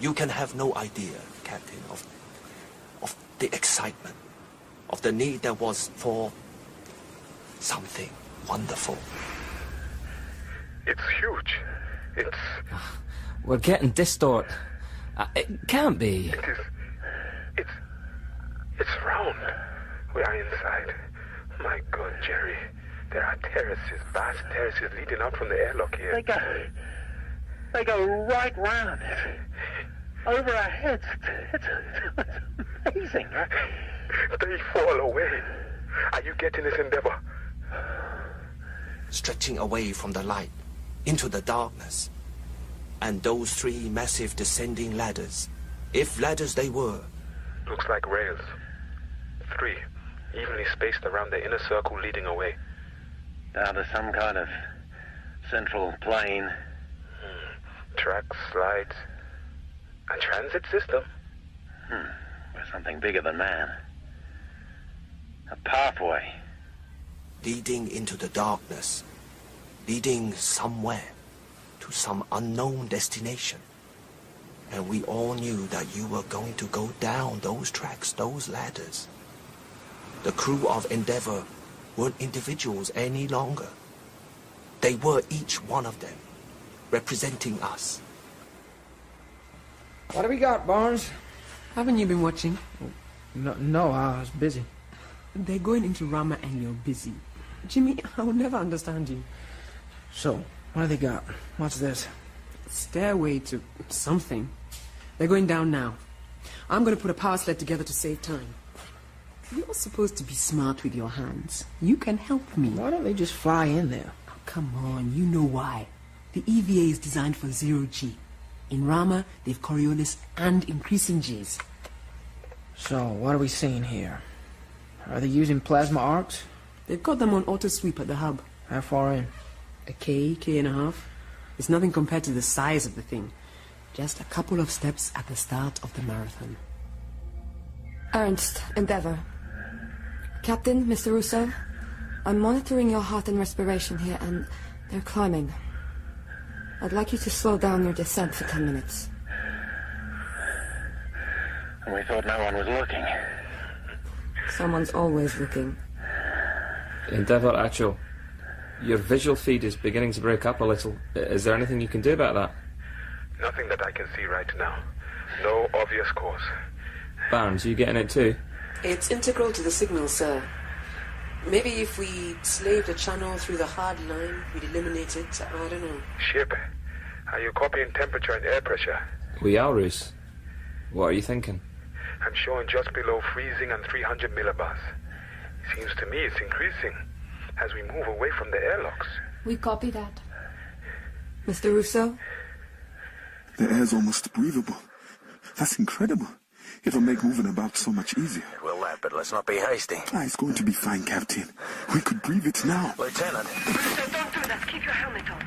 You can have no idea, Captain, of the excitement, of the need there was for something wonderful. It's huge. It's... We're getting distort. It can't be. It is... It's round. We are inside. My God, Jerry. There are terraces, vast terraces leading out from the airlock here. They go right round it. Over our heads. It's amazing. They fall away. Are you getting this, Endeavour? Stretching away from the light, into the darkness. And those 3 massive descending ladders, if ladders they were. Looks like rails. 3, evenly spaced around the inner circle leading away. Down to some kind of central plane. Tracks, slides. A transit system? Or something bigger than man. A pathway. Leading into the darkness. Leading somewhere. To some unknown destination. And we all knew that you were going to go down those tracks, those ladders. The crew of Endeavour weren't individuals any longer. They were each one of them, representing us. What do we got, Barnes? Haven't you been watching? No, I was busy. They're going into Rama and you're busy. Jimmy, I will never understand you. So, what do they got? What's this? Stairway to something. They're going down now. I'm going to put a power sled together to save time. You're supposed to be smart with your hands. You can help me. Why don't they just fly in there? Oh, come on, you know why. The EVA is designed for 0G. In Rama, they've Coriolis and increasing Gs. So, what are we seeing here? Are they using plasma arcs? They've got them on auto sweep at the hub. How far in? A K and a half. It's nothing compared to the size of the thing. Just a couple of steps at the start of the marathon. Ernst, Endeavour. Captain, Mr. Russo, I'm monitoring your heart and respiration here, and they're climbing. I'd like you to slow down your descent for 10 minutes. And we thought no one was looking. Someone's always looking. Endeavour, actual. Your visual feed is beginning to break up a little. Is there anything you can do about that? Nothing that I can see right now. No obvious cause. Barnes, you getting it too? It's integral to the signal, sir. Maybe if we slaved a channel through the hard line, we'd eliminate it. I don't know. Ship, are you copying temperature and air pressure? We are, Roos. What are you thinking? I'm showing just below freezing and 300 millibars. Seems to me it's increasing as we move away from the airlocks. We copy that. Mr. Russo? The air's almost breathable. That's incredible. It'll make moving about so much easier. It will that, but let's not be hasty. It's going to be fine, Captain. We could breathe it now. Lieutenant. Don't do that. Keep your helmet on.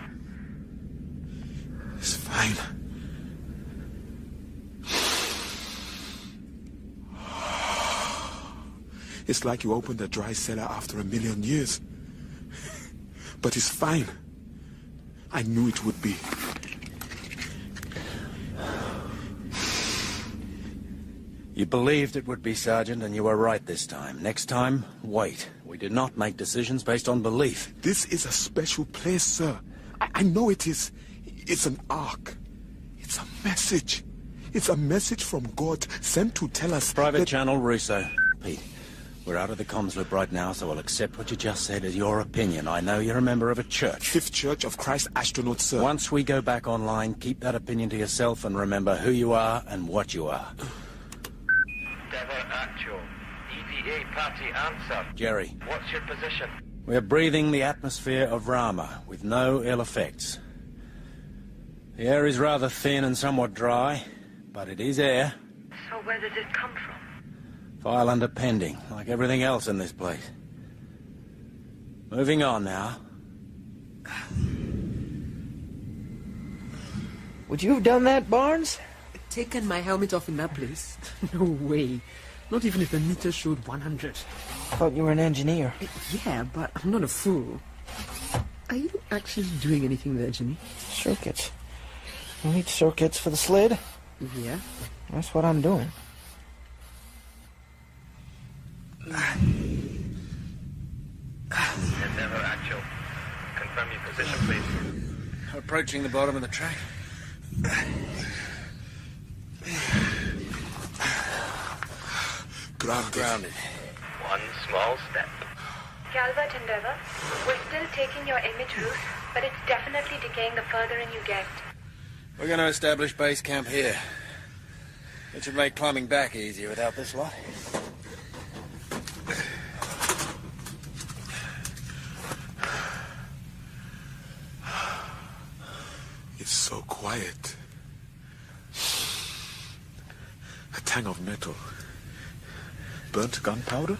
It's like you opened a dry cellar after 1,000,000 years. But it's fine. I knew it would be. You believed it would be, Sergeant, and you were right this time. Next time, wait. We do not make decisions based on belief. This is a special place, sir. I know it is. It's an ark. It's a message. It's a message from God sent to tell us Private that... channel, Russo. Pete, we're out of the comms loop right now, so I'll accept what you just said as your opinion. I know you're a member of a church. Fifth Church of Christ Astronaut, sir. Once we go back online, keep that opinion to yourself and remember who you are and what you are. Endeavour actual. EVA party answer. Jerry. What's your position? We're breathing the atmosphere of Rama, with no ill effects. The air is rather thin and somewhat dry, but it is air. So where does it come from? File under pending, like everything else in this place. Moving on now. Would you have done that, Barnes? Taken my helmet off in that place? No way. Not even if the meter showed 100. I thought you were an engineer. Yeah, but I'm not a fool. Are you actually doing anything there, Jimmy? Circuits. You need circuits for the sled? Yeah. That's what I'm doing. Endeavour actual. Confirm your position, please. Approaching the bottom of the track. Grounded. One small step. Calvert Endeavour, we're still taking your image, Ruth, but it's definitely decaying the further in you get. We're going to establish base camp here. It should make climbing back easier without this lot. It's so quiet. A tang of metal. Burnt gunpowder?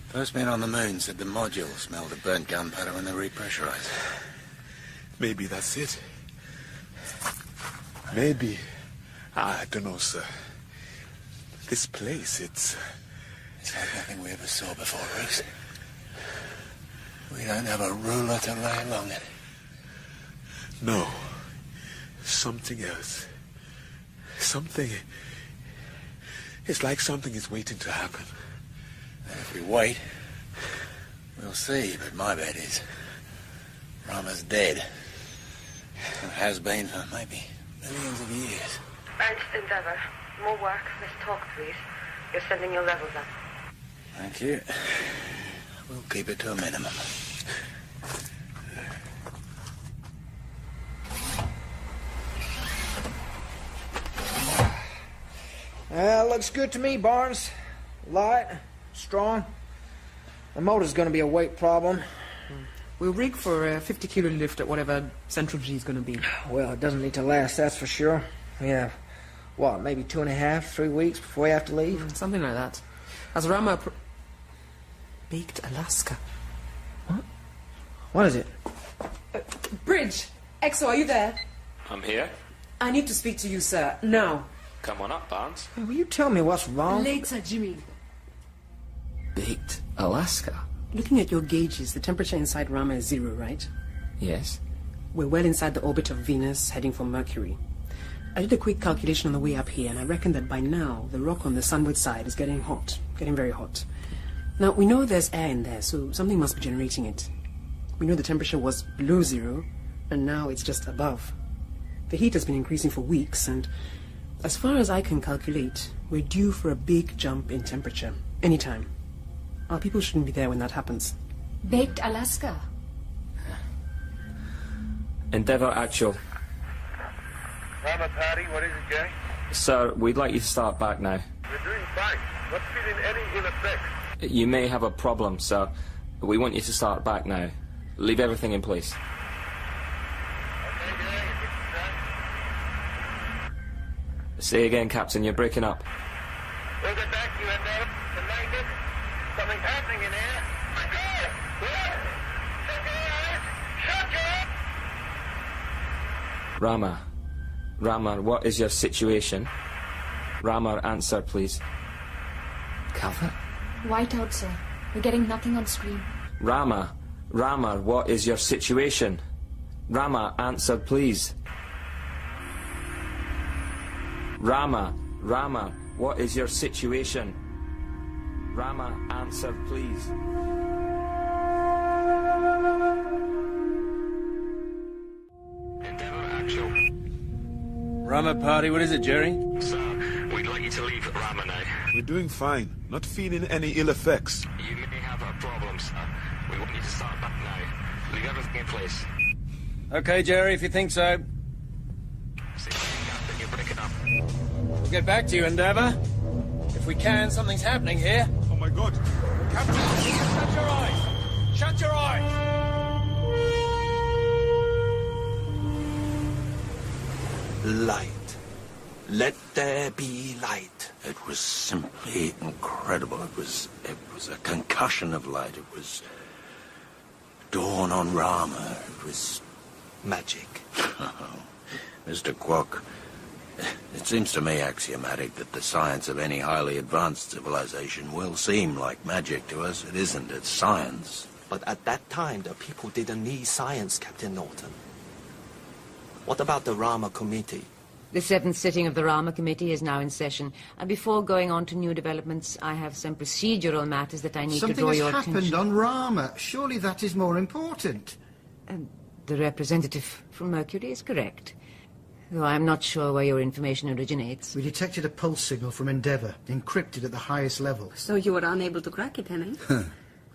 First men on the moon said the module smelled of burnt gunpowder when they repressurized. Maybe that's it. Maybe. I don't know, sir. This place, it's like nothing we ever saw before, Bruce. We don't have a ruler to lay along it. No. Something else. Something... It's like something is waiting to happen. And if we wait, we'll see, but my bet is Rama's dead. And has been for maybe millions of years. Ernst Endeavour, more work. Let's talk, please. You're sending your levels up. Thank you. We'll keep it to a minimum. Looks good to me, Barnes. Light, strong. The motor's gonna be a weight problem. We'll rig for a 50-kilo lift at whatever central G is gonna be. Well, it doesn't need to last, that's for sure. We have, what, maybe 2.5, 3 weeks before we have to leave? Something like that. As Rama... Baked Alaska. What? What is it? Bridge! EXO, are you there? I'm here. I need to speak to you, sir. Now. Come on up, Barnes. Hey, will you tell me what's wrong? Later, Jimmy. Baked Alaska? Looking at your gauges, the temperature inside Rama is 0, right? Yes. We're well inside the orbit of Venus, heading for Mercury. I did a quick calculation on the way up here, and I reckon that by now, the rock on the sunward side is getting hot. Getting very hot. Now, we know there's air in there, so something must be generating it. We know the temperature was below 0, and now it's just above. The heat has been increasing for weeks, and as far as I can calculate, we're due for a big jump in temperature. Anytime. Our people shouldn't be there when that happens. Baked Alaska. Endeavour actual. Rama party, what is it, Jay? Sir, we'd like you to start back now. We're doing fine. Not feeling any ill effects. You may have a problem, sir. We want you to start back now. Leave everything in place. Say again, Captain, you're breaking up. We'll get back to you, Endeavour. Tonight, something's happening in here. My God! Shut your eyes! Rama, what is your situation? Rama, answer, please. Calvert? White out, sir. We're getting nothing on screen. Rama, what is your situation? Rama, answer, please. Rama, what is your situation? Rama, answer, please. Endeavour, actual. Rama party, what is it, Jerry? Sir, we'd like you to leave Rama now. We're doing fine. Not feeling any ill effects. You may have a problem, sir. We want you to start back now. Leave everything in place. Okay, Jerry, if you think so. See you, Captain. You're breaking up. We'll get back to you, Endeavour. If we can, something's happening here. Oh my God. Captain! Shut your eyes! Shut your eyes! Light. Let there be light. It was simply incredible. It was a concussion of light. It was dawn on Rama. It was magic. Mr. Quark, it seems to me axiomatic that the science of any highly advanced civilization will seem like magic to us. It isn't. It's science. But at that time, the people didn't need science, Captain Norton. What about the Rama Committee? The 7th sitting of the Rama Committee is now in session. And before going on to new developments, I have some procedural matters that I need to draw your attention. Something has happened on Rama. Surely that is more important. The representative from Mercury is correct. Though I'm not sure where your information originates. We detected a pulse signal from Endeavour, encrypted at the highest level. So you were unable to crack it, Henning?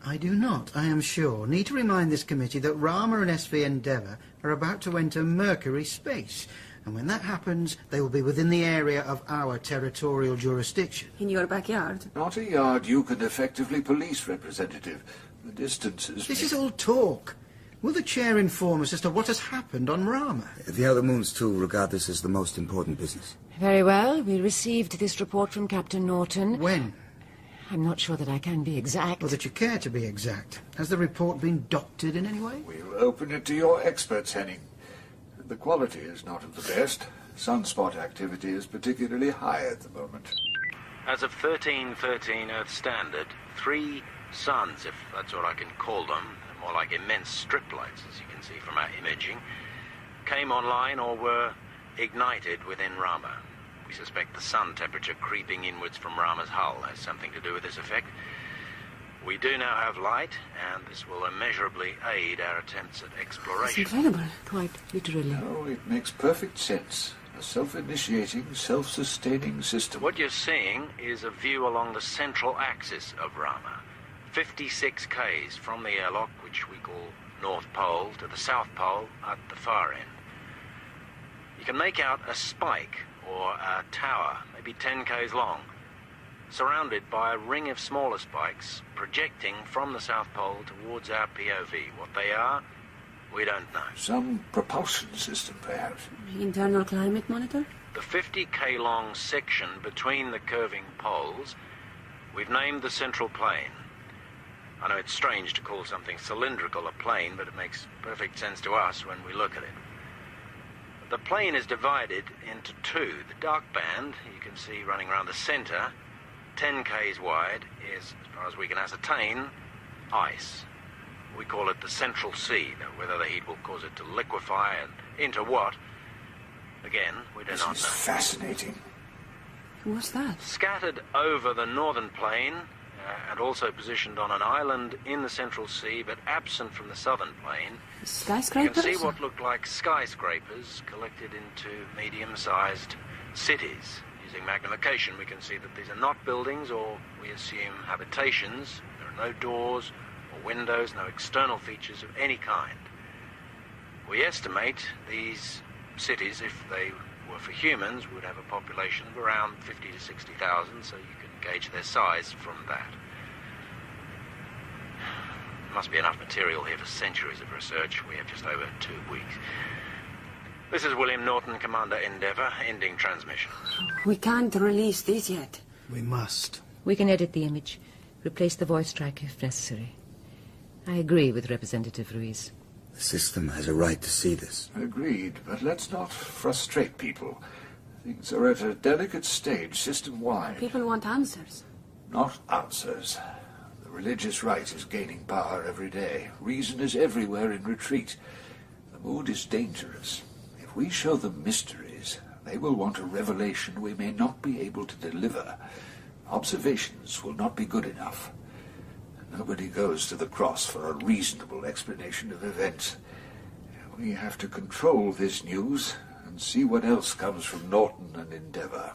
I do not, I am sure. Need to remind this committee that Rama and SV Endeavour are about to enter Mercury space. And when that happens, they will be within the area of our territorial jurisdiction. In your backyard? Not a yard you can effectively police, Representative. The distances... This is all talk. Will the chair inform us as to what has happened on Rama? The other moons, too, regard this as the most important business. Very well. We received this report from Captain Norton. When? I'm not sure that I can be exact. Or that you care to be exact. Has the report been doctored in any way? We'll open it to your experts, Henning. The quality is not of the best. Sunspot activity is particularly high at the moment. As of 1313 Earth Standard, 3 suns, if that's what I can call them, more like immense strip lights, as you can see from our imaging, came online or were ignited within Rama. We suspect the sun temperature creeping inwards from Rama's hull has something to do with this effect. We do now have light, and this will immeasurably aid our attempts at exploration. It's incredible, quite literally. Oh, it makes perfect sense. A self-initiating, self-sustaining system. What you're seeing is a view along the central axis of Rama. 56 k's from the airlock, which we call North Pole, to the South Pole at the far end. You can make out a spike, or a tower, maybe 10 k's long, surrounded by a ring of smaller spikes projecting from the South Pole towards our POV. What they are, we don't know. Some propulsion system, perhaps. Internal climate monitor? The 50k long section between the curving poles, we've named the central plane. I know it's strange to call something cylindrical a plane, but it makes perfect sense to us when we look at it. The plane is divided into 2. The dark band, you can see running around the center, 10 k's wide, is, as far as we can ascertain, ice. We call it the Central Sea, though whether the heat will cause it to liquefy and into what, again, we do not know. This is fascinating. What's that? Scattered over the northern plain, and also positioned on an island in the Central Sea, but absent from the southern plain, skyscrapers? you can see what look like skyscrapers collected into medium-sized cities. Using magnification, we can see that these are not buildings, or we assume habitations. There are no doors or windows, no external features of any kind. We estimate these cities, if they were for humans, would have a population of around 50 to 60,000, so you can gauge their size from that. There must be enough material here for centuries of research. We have just over 2 weeks. This is William Norton, Commander Endeavour, ending transmission. We can't release this yet. We must. We can edit the image, replace the voice track if necessary. I agree with Representative Ruiz. The system has a right to see this. Agreed, but let's not frustrate people. Things are at a delicate stage system-wide. People want answers. not answers. The religious right is gaining power every day. Reason is everywhere in retreat. The mood is dangerous. If we show them mysteries, they will want a revelation we may not be able to deliver. Observations will not be good enough. Nobody goes to the cross for a reasonable explanation of events. We have to control this news and see what else comes from Norton and Endeavour.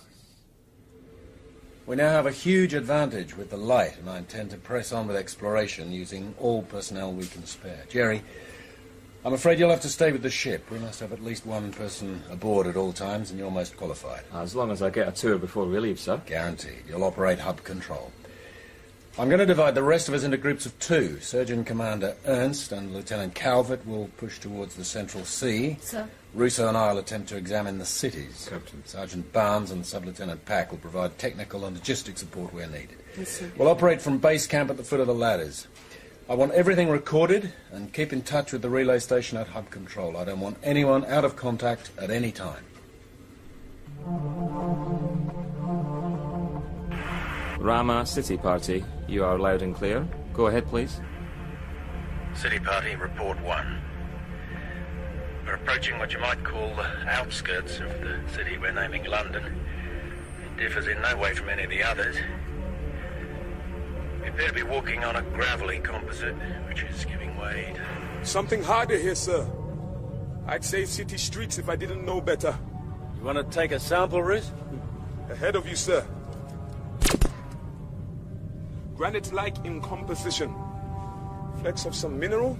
We now have a huge advantage with the light, and I intend to press on with exploration using all personnel we can spare. Jerry, I'm afraid you'll have to stay with the ship. We must have at least one person aboard at all times, and you're most qualified. As long as I get a tour before we leave, sir. Guaranteed. You'll operate hub control. I'm going to divide the rest of us into groups of two. Surgeon Commander Ernst and Lieutenant Calvert will push towards the Central Sea. Sir. Russo and I will attempt to examine the cities. Captain. Sergeant Barnes and Sub-Lieutenant Pack will provide technical and logistic support where needed. Yes, sir. We'll operate from base camp at the foot of the ladders. I want everything recorded and keep in touch with the relay station at hub control. I don't want anyone out of contact at any time. Rama, City Party, you are loud and clear. Go ahead, please. City Party, Report 1. We're approaching what you might call the outskirts of the city we're naming London. It differs in no way from any of the others. We appear to be walking on a gravelly composite, which is giving way to... Something harder here, sir. I'd say city streets if I didn't know better. You want to take a sample, Ruth? Ahead of you, sir. Granite-like in composition. Flecks of some mineral?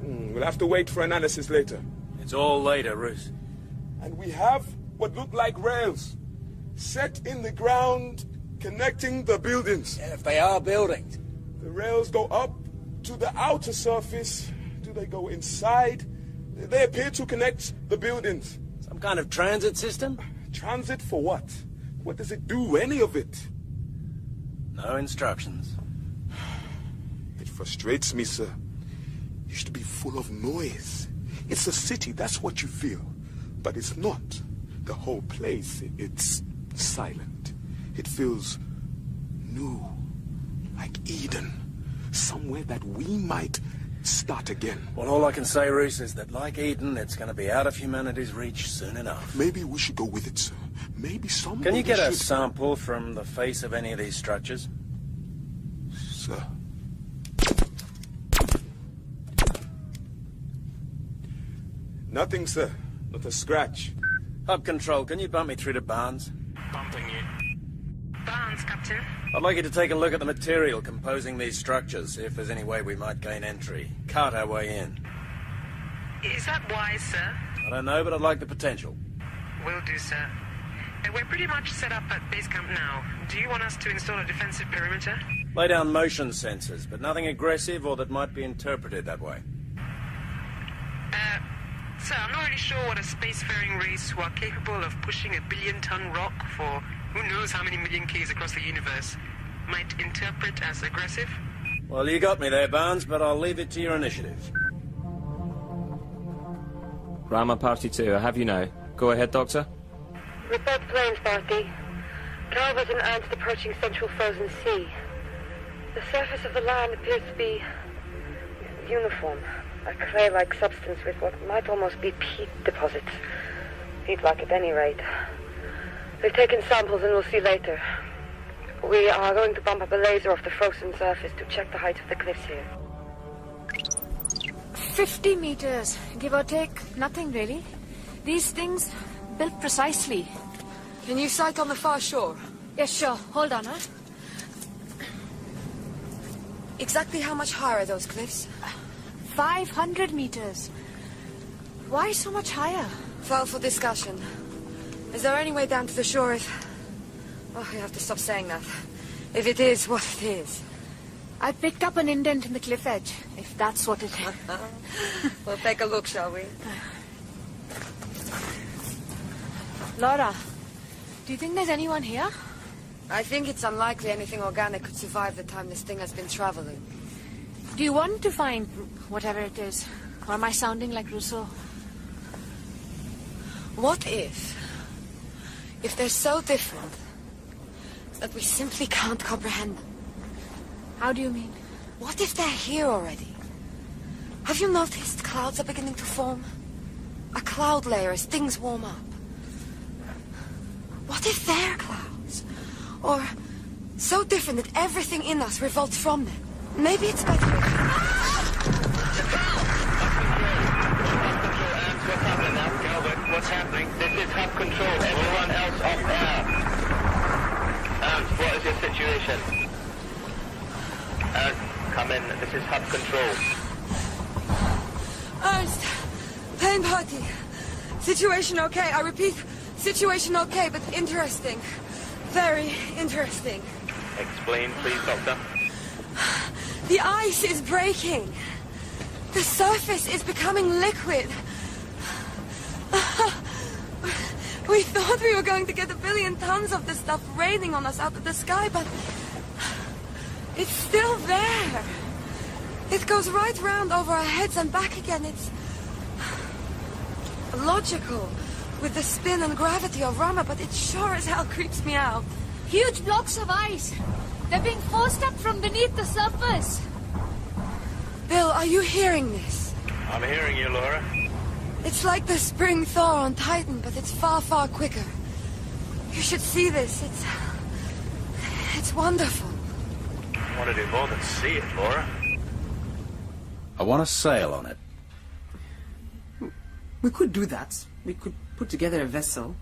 We'll have to wait for analysis later. It's all later, Ruth. And we have what look like rails set in the ground connecting the buildings. Yeah, if they are buildings. The rails go up to the outer surface. Do they go inside? They appear to connect the buildings. Some kind of transit system? Transit for what? What does it do, any of it? No instructions. It frustrates me, sir. You should be full of noise. It's a city, that's what you feel. But it's not. The whole place, it's silent. It feels new, like Eden. Somewhere that we might start again. Well, all I can say, Reese, is that like Eden, it's going to be out of humanity's reach soon enough. Maybe we should go with it, sir. Maybe someone Can you get a should... sample from the face of any of these structures? Sir. Nothing, sir. Not a scratch. Hub control, can you bump me through to Barnes? Bumping you. Barnes, Captain. I'd like you to take a look at the material composing these structures, see if there's any way we might gain entry. Cart our way in. Is that wise, sir? I don't know, but I'd like the potential. Will do, sir. We're pretty much set up at base camp now. Do you want us to install a defensive perimeter? Lay down motion sensors, but nothing aggressive or that might be interpreted that way. Sir, I'm not really sure what a spacefaring race who are capable of pushing a billion-ton rock for who knows how many million Ks across the universe might interpret as aggressive. Well, you got me there, Barnes, but I'll leave it to your initiative. Rama Party 2, I have you now. Go ahead, Doctor. Report planes, Party. Calvert and Ernst approaching Central Frozen Sea. The surface of the land appears to be uniform. A clay-like substance with what might almost be peat deposits. Peat-like at any rate. We've taken samples and we'll see later. We are going to bump up a laser off the frozen surface to check the height of the cliffs here. 50 meters, give or take. Nothing really. These things built precisely. Can you sight on the far shore? Yes, sure. Hold on, huh? Exactly how much higher are those cliffs? 500 meters. Why so much higher? File for discussion. Is there any way down to the shore if... Oh, you have to stop saying that. If it is what it is. I picked up an indent in the cliff edge, if that's what it is. We'll take a look, shall we? Laura, do you think there's anyone here? I think it's unlikely anything organic could survive the time this thing has been traveling. Do you want to find whatever it is? Or am I sounding like Rousseau? What if they're so different that we simply can't comprehend them. How do you mean? What if they're here already? Have you noticed clouds are beginning to form? A cloud layer as things warm up. What if they're clouds? Or so different that everything in us revolts from them? Maybe it's better... What's happening? This is hub control. Everyone else off air. What is your situation? Come in. This is hub control. Ernst, plane party. Situation okay. I repeat, situation okay, but interesting. Very interesting. Explain, please, Doctor. The ice is breaking. The surface is becoming liquid. We thought we were going to get 1 billion tons of this stuff raining on us out of the sky, but it's still there. It goes right round over our heads and back again. It's logical with the spin and gravity of Rama, but it sure as hell creeps me out. Huge blocks of ice. They're being forced up from beneath the surface. Bill, are you hearing this? I'm hearing you, Laura. It's like the spring thaw on Titan, but it's far, far quicker. You should see this. It's wonderful. I want to do more than see it, Laura. I want to sail on it. We could do that. We could put together a vessel,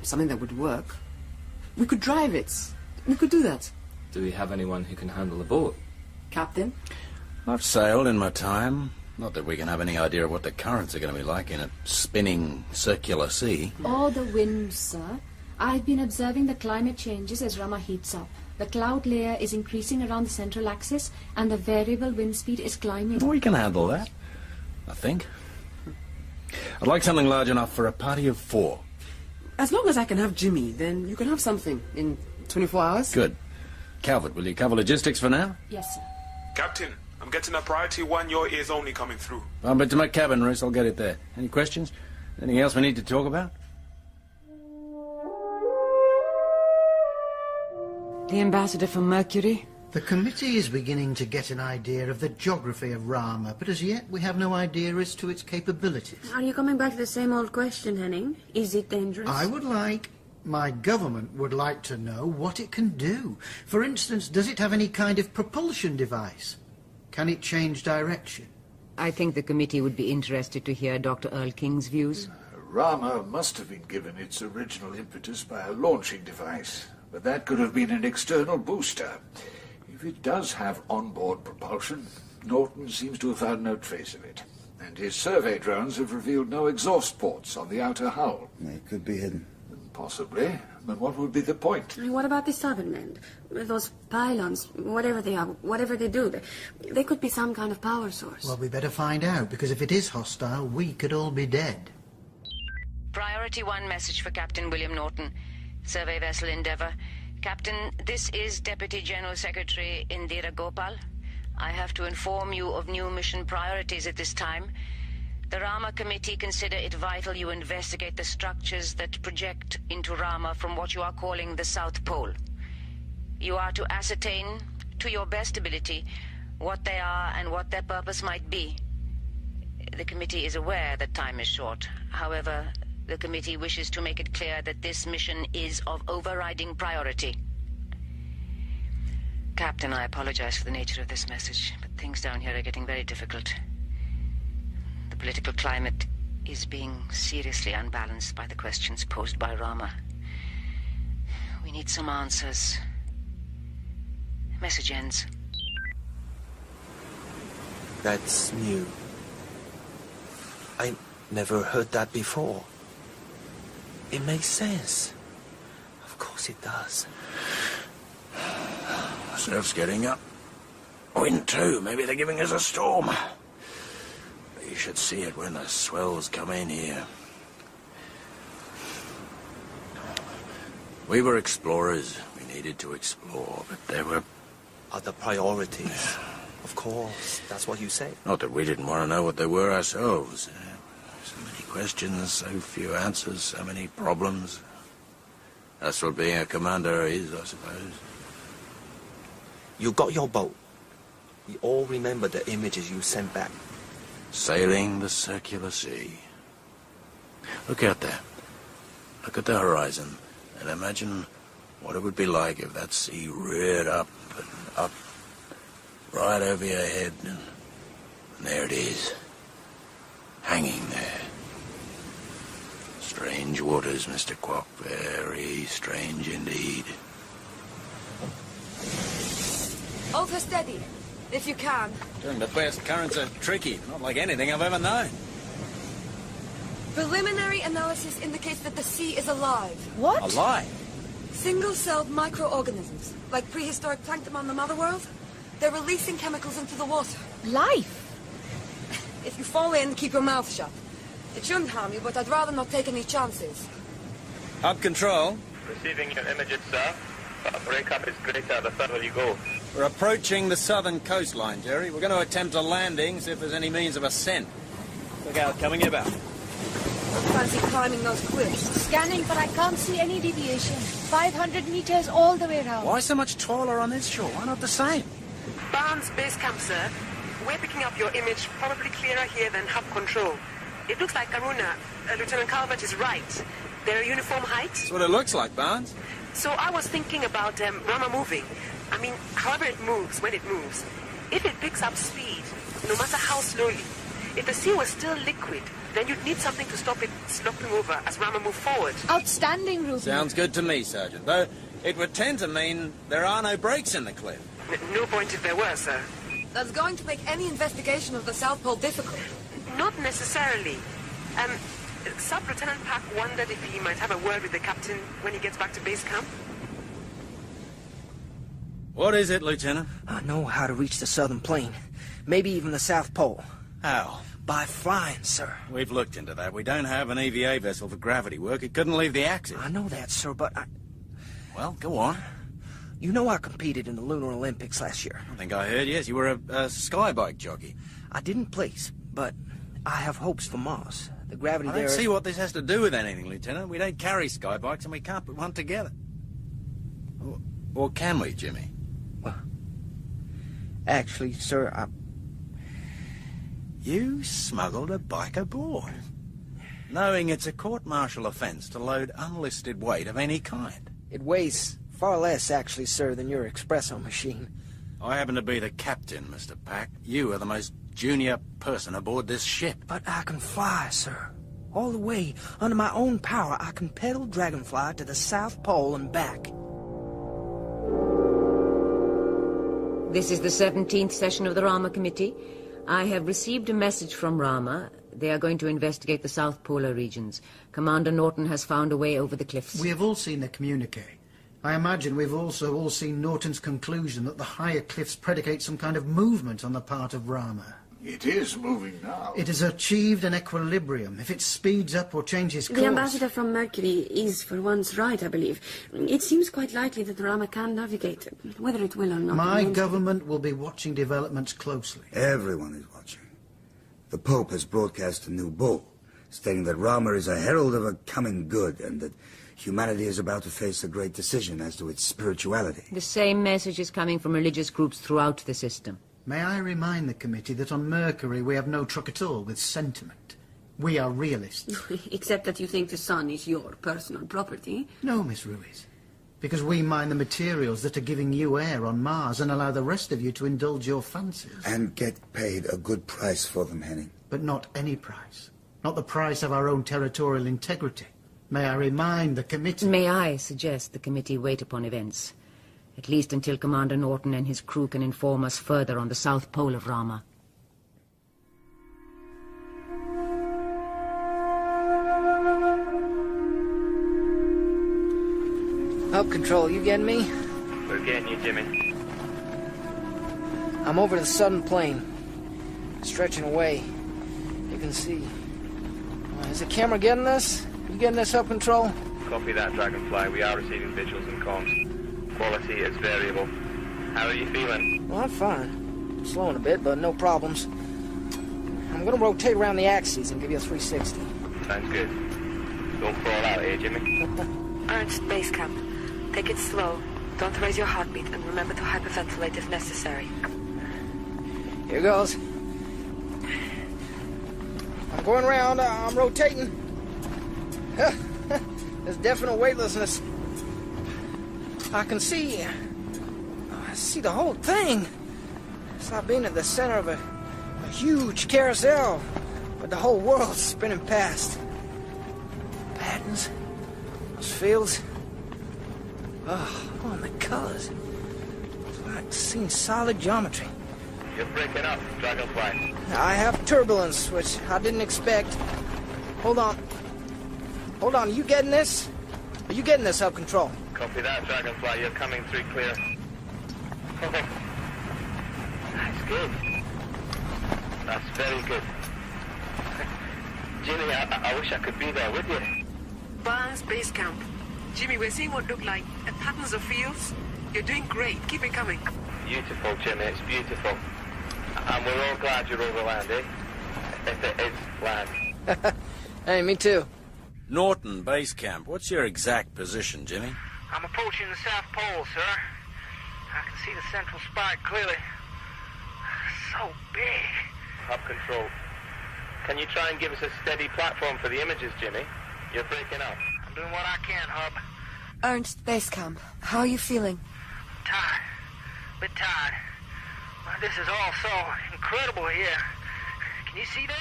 something that would work. We could drive it. We could do that. Do we have anyone who can handle a boat? Captain? I've sailed in my time. Not that we can have any idea of what the currents are going to be like in a spinning circular sea. Or the winds, sir. I've been observing the climate changes as Rama heats up. The cloud layer is increasing around the central axis, and the variable wind speed is climbing. We can handle that, I think. I'd like something large enough for a party of 4. As long as I can have Jimmy, then you can have something in 24 hours. Good. Calvert, will you cover logistics for now? Yes, sir. Captain, I'm getting a priority 1, your ears only coming through. I'll bet to my cabin, Ruth. I'll get it there. Any questions? Anything else we need to talk about? The ambassador from Mercury? The committee is beginning to get an idea of the geography of Rama, but as yet we have no idea as to its capabilities. Are you coming back to the same old question, Henning? Is it dangerous? My government would like to know what it can do. For instance, does it have any kind of propulsion device? Can it change direction? I think the committee would be interested to hear Dr. Earl King's views. Rama must have been given its original impetus by a launching device, but that could have been an external booster. If it does have onboard propulsion, Norton seems to have found no trace of it. And his survey drones have revealed no exhaust ports on the outer hull. It could be hidden. Possibly, but what would be the point? What about the southern end? Those pylons, whatever they are, whatever they do, they could be some kind of power source. Well, we better find out, because if it is hostile, we could all be dead. Priority 1 message for Captain William Norton. Survey vessel Endeavour. Captain, this is Deputy General Secretary Indira Gopal. I have to inform you of new mission priorities at this time. The Rama Committee consider it vital you investigate the structures that project into Rama from what you are calling the South Pole. You are to ascertain, to your best ability, what they are and what their purpose might be. The committee is aware that time is short. However, the committee wishes to make it clear that this mission is of overriding priority. Captain, I apologize for the nature of this message, but things down here are getting very difficult. The political climate is being seriously unbalanced by the questions posed by Rama. We need some answers. Message ends. That's new. I never heard that before. It makes sense. Of course it does. Surf's getting up. Wind too. Maybe they're giving us a storm. You should see it when the swells come in here. We were explorers. We needed to explore, but there were other priorities. Of course, that's what you say. Not that we didn't want to know what they were ourselves. So many questions, so few answers, so many problems. That's what being a commander is, I suppose. You got your boat. We all remember the images you sent back. Sailing the circular sea. Look out there. Look at the horizon, and imagine what it would be like if that sea reared up and up, right over your head, and there it is, hanging there. Strange waters, Mr. Quack, very strange indeed. Hold her steady, if you can. During the best, currents are tricky, not like anything I've ever known. Preliminary analysis indicates that the sea is alive. What? Alive? Single-celled microorganisms, like prehistoric plankton on the mother world. They're releasing chemicals into the water. Life? If you fall in, keep your mouth shut. It shouldn't harm you, but I'd rather not take any chances. Hub control. Receiving your images, sir. Breakup is greater the further you go. We're approaching the southern coastline, Jerry. We're going to attempt a landing, see if there's any means of ascent. Look out, coming about. Fancy climbing those cliffs. Scanning, but I can't see any deviation. 500 meters all the way around. Why so much taller on this shore? Why not the same? Barnes Base Camp, sir. We're picking up your image probably clearer here than hub control. It looks like Karuna, Lieutenant Calvert is right. They're uniform height. That's what it looks like, Barnes. So I was thinking about Rama moving. I mean, however it moves, when it moves. If it picks up speed, no matter how slowly, if the sea was still liquid, then you'd need something to stop it sloping over as Rama moved forward. Outstanding, Ruby. Sounds good to me, Sergeant. Though it would tend to mean there are no breaks in the cliff. No point if there were, sir. That's going to make any investigation of the South Pole difficult. Not necessarily. Sub-Lieutenant Park wondered if he might have a word with the captain when he gets back to base camp. What is it, Lieutenant? I know how to reach the southern plain. Maybe even the South Pole. How? By flying, sir. We've looked into that. We don't have an EVA vessel for gravity work. It couldn't leave the axis. I know that, sir, but I... Well, go on. You know I competed in the Lunar Olympics last year. I think I heard, yes. You were a skybike jockey. I didn't place, but I have hopes for Mars. The gravity I there... don't see what this has to do with anything, Lieutenant. We don't carry skybikes and we can't put one together. Or can we, Jimmy? Well, actually, sir, You smuggled a bike aboard, knowing it's a court-martial offence to load unlisted weight of any kind. It weighs far less, actually, sir, than your espresso machine. I happen to be the captain, Mr. Pack. You are the most junior person aboard this ship. But I can fly, sir. All the way, under my own power, I can pedal Dragonfly to the South Pole and back. This is the 17th session of the Rama Committee. I have received a message from Rama. They are going to investigate the South Polar regions. Commander Norton has found a way over the cliffs. We have all seen the communique. I imagine we've also all seen Norton's conclusion that the higher cliffs predicate some kind of movement on the part of Rama. It is moving now. It has achieved an equilibrium. If it speeds up or changes course... The ambassador from Mercury is for once right, I believe. It seems quite likely that Rama can navigate, whether it will or not. My government will be watching developments closely. Everyone is watching. The Pope has broadcast a new bull, stating that Rama is a herald of a coming good, and that humanity is about to face a great decision as to its spirituality. The same message is coming from religious groups throughout the system. May I remind the committee that on Mercury we have no truck at all with sentiment. We are realists. Except that you think the sun is your personal property. No, Miss Ruiz. Because we mine the materials that are giving you air on Mars and allow the rest of you to indulge your fancies. And get paid a good price for them, Henning. But not any price. Not the price of our own territorial integrity. May I remind the committee... May I suggest the committee wait upon events? At least until Commander Norton and his crew can inform us further on the South Pole of Rama. Hub control, you getting me? We're getting you, Jimmy. I'm over the southern plain. Stretching away. You can see. Is the camera getting us? You getting us, Hub control? Copy that, Dragonfly. We are receiving visuals and comms. Quality is variable. How are you feeling? Well, I'm fine. Slowing a bit, but no problems. I'm gonna rotate around the axes and give you a 360. Sounds good. Don't fall out here, Jimmy. Ernst, base camp. Take it slow. Don't raise your heartbeat, and remember to hyperventilate if necessary. Here goes. I'm going around. I'm rotating. There's definite weightlessness. I can see... I see the whole thing. It's like being at the center of a huge carousel, but the whole world's spinning past. Patterns, those fields. Oh, and the colors. It's like seeing solid geometry. You're breaking up, Dragonfly. I have turbulence, which I didn't expect. Hold on. Hold on, are you getting this? Are you getting this, Hub Control? Copy that, Dragonfly. You're coming through clear. That's good. That's very good. Jimmy, I wish I could be there with you. Barnes Base Camp. Jimmy, we're seeing what look like patterns of fields. You're doing great. Keep it coming. Beautiful, Jimmy. It's beautiful. And we're all glad you're over land, eh? If it is land. Hey, me too. Norton, base camp. What's your exact position, Jimmy? I'm approaching the South Pole, sir. I can see the central spot clearly. So big. Hub Control. Can you try and give us a steady platform for the images, Jimmy? You're breaking up. I'm doing what I can, Hub. Ernst, base camp. How are you feeling? Tired. Bit tired. But this is all so incredible here. Can you see this?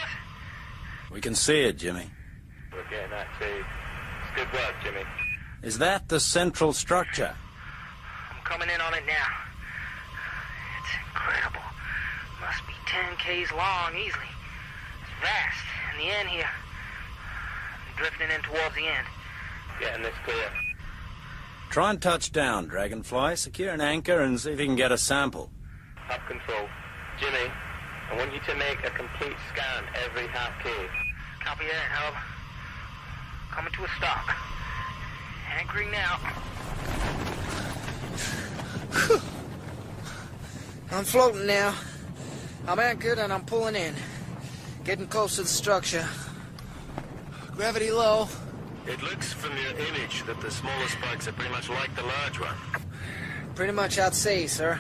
We can see it, Jimmy. We're getting that too. It's good work, Jimmy. Is that the central structure? I'm coming in on it now. It's incredible. Must be 10 k's long easily. It's vast. And the end here. I'm drifting in towards the end. Getting this clear. Try and touch down, Dragonfly. Secure an anchor and see if you can get a sample. Hub Control. Jimmy, I want you to make a complete scan every half K. Copy that, Hub. Coming to a stop. Anchoring now. I'm floating now. I'm anchored and I'm pulling in. Getting close to the structure. Gravity low. It looks from your image that the smaller spikes are pretty much like the large one. Pretty much I'd say, sir.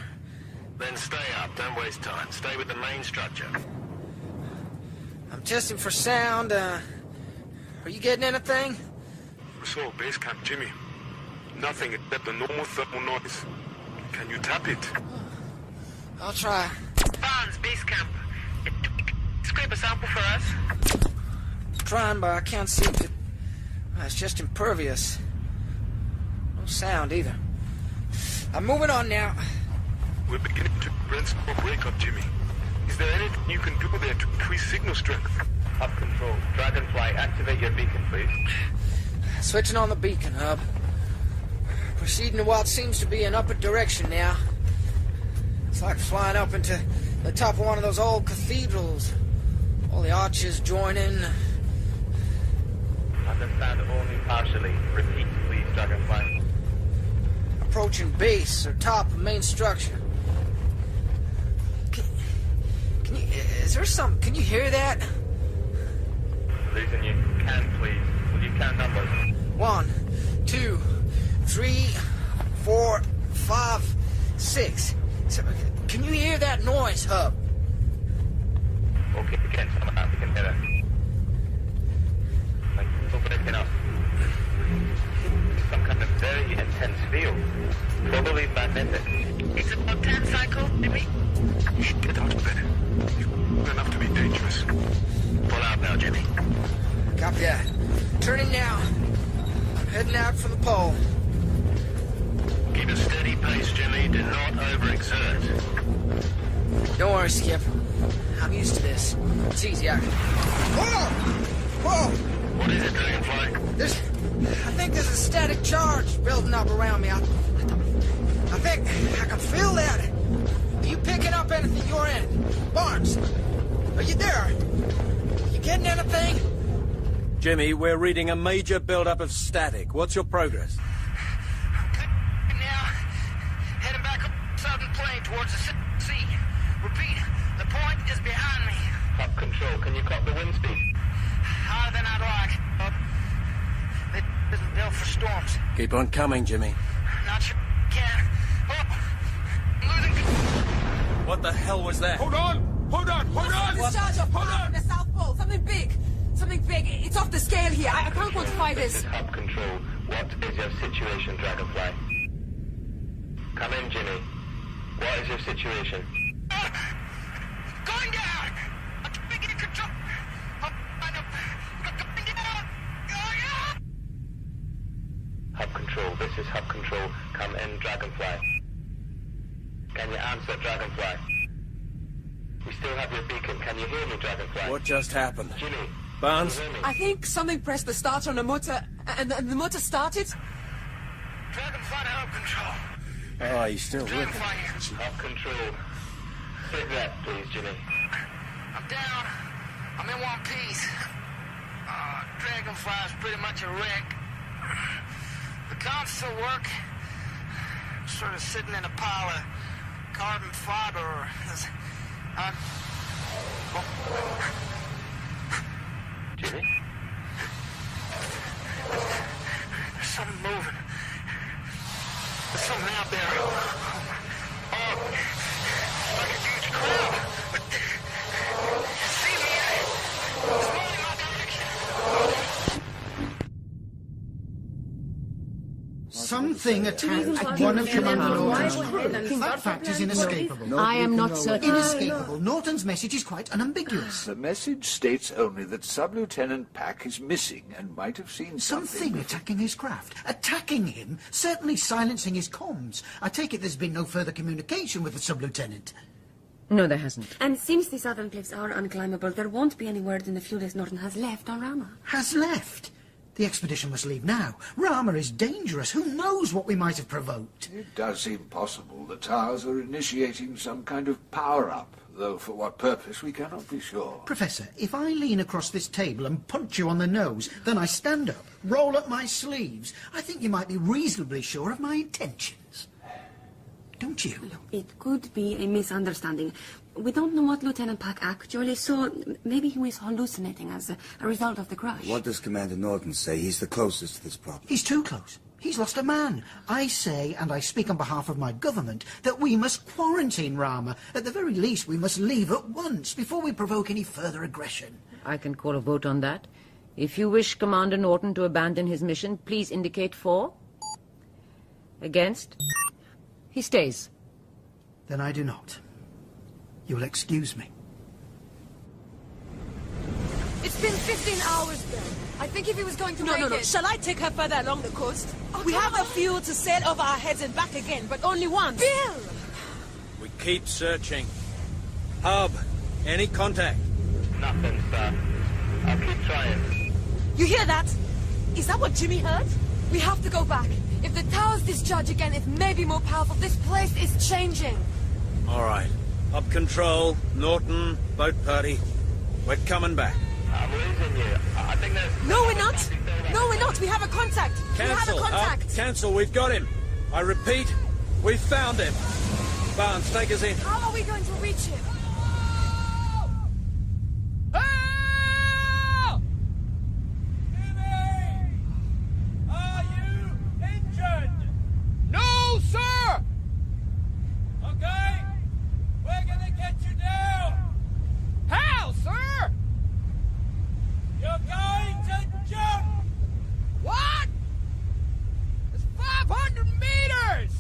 Then stay up, don't waste time. Stay with the main structure. I'm testing for sound. Are you getting anything? So, base camp, Jimmy. Nothing except the normal thermal noise. Can you tap it? I'll try. Barnes Base Camp. Scrape a sample for us. Trying, but I can't see it. It's just impervious. No sound either. I'm moving on now. We're beginning to experience a breakup, Jimmy. Is there anything you can do there to increase signal strength? Hub Control. Dragonfly, activate your beacon, please. Switching on the beacon, Hub. Proceeding to what seems to be an upward direction now. It's like flying up into the top of one of those old cathedrals. All the arches joining. Understand only partially. Repeat, please, Dragonfly. Approaching base or top of main structure. Can you... Is there some... Can you hear that? Losing you. Can, please. Will you count numbers? 1, 2, 3, 4, 5, 6. Can you hear that noise, Hub? Okay, again, somehow we can hear it. Like, still breaking up. Some kind of very intense field. Probably magnetic. It's about 10 cycle, Jimmy. Get out of bed. You're enough to be dangerous. Pull out now, Jimmy. Copy that. Turning now. I'm heading out for the pole. Keep a steady pace, Jimmy. Do not overexert. Don't worry, Skip. I'm used to this. It's easy. Whoa! Whoa! What is it, Dragonfly? I think there's a static charge building up around me. I think I can feel that. Are you picking up anything your end? Barnes, are you there? You getting anything? Jimmy, we're reading a major build-up of static. What's your progress? Now, heading back up the southern plain towards the sea. Repeat, the point is behind me. Hub Control, can you cut the wind speed? Higher than I'd like. They'll out for storms. Keep on coming, Jimmy. Not sure can. Oh, I'm losing. What the hell was that? Hold on! Hold on! Hold on! Discharge of power from the South Pole. Something big. Something big. It's off the scale here. I can't quantify This this. is Hub Control. What is your situation, Dragonfly? Come in, Jimmy. What is your situation? Going down! I can't get control. Going down! Hub Control, this is Hub Control. Come in, Dragonfly. Can you answer, Dragonfly? We still have your beacon. Can you hear me, Dragonfly? What just happened? Jimmy, Barnes? can you hear me? I think something pressed the starter on the motor, and the motor started. Dragonfly to Hub Control. Oh, he's still with him. Hub Control. Cigarette, please, Jimmy. I'm down. I'm in one piece. Dragonfly's pretty much a wreck. The comms still work. Sort of sitting in a pile of carbon fiber. Jimmy? There's something moving. There's something out there. Oh, like a huge crowd. See me? It's moving in my direction. Something attacked one of Commander Norton's crew. That fact is inescapable. I am not certain. Inescapable. Norton's message is quite unambiguous. The message states only that Sub-Lieutenant Pack is missing and might have seen Something attacking his craft. Attacking him? Certainly silencing his comms. I take it there's been no further communication with the Sub-Lieutenant. No, there hasn't. And since the southern cliffs are unclimbable, there won't be any word in the few days Norton has left on Rama. Has left? The expedition must leave now. Rama is dangerous. Who knows what we might have provoked? It does seem possible the towers are initiating some kind of power-up, though for what purpose we cannot be sure. Professor, if I lean across this table and punch you on the nose, then I stand up, roll up my sleeves, I think you might be reasonably sure of my intentions. Don't you? It could be a misunderstanding. We don't know what Lieutenant Pack actually saw. Maybe he was hallucinating as a result of the crash. What does Commander Norton say? He's the closest to this problem. He's too close. He's lost a man. I say, and I speak on behalf of my government, that we must quarantine Rama. At the very least, we must leave at once before we provoke any further aggression. I can call a vote on that. If you wish Commander Norton to abandon his mission, please indicate for. Against. He stays. Then I do not. You'll excuse me. It's been 15 hours, Bill. I think if he was going to make it... Shall I take her further along the coast? We have a fuel to sail over our heads and back again, but only once. Bill! We keep searching. Hub, any contact? Nothing, sir. I'll keep trying. You hear that? Is that what Jimmy heard? We have to go back. If the towers discharge again, it may be more powerful. This place is changing. All right. Hub Control, Norton, boat party. We're coming back. I'm losing you. I think there's... No, we're not. No, we're not. We have a contact. Cancel. We have a contact. Cancel. We've got him. I repeat, we've found him. Barnes, take us in. How are we going to reach him? Are you injured? No, sir! Okay, we're gonna get you down. How, sir? You're going to jump. What? It's 500 meters!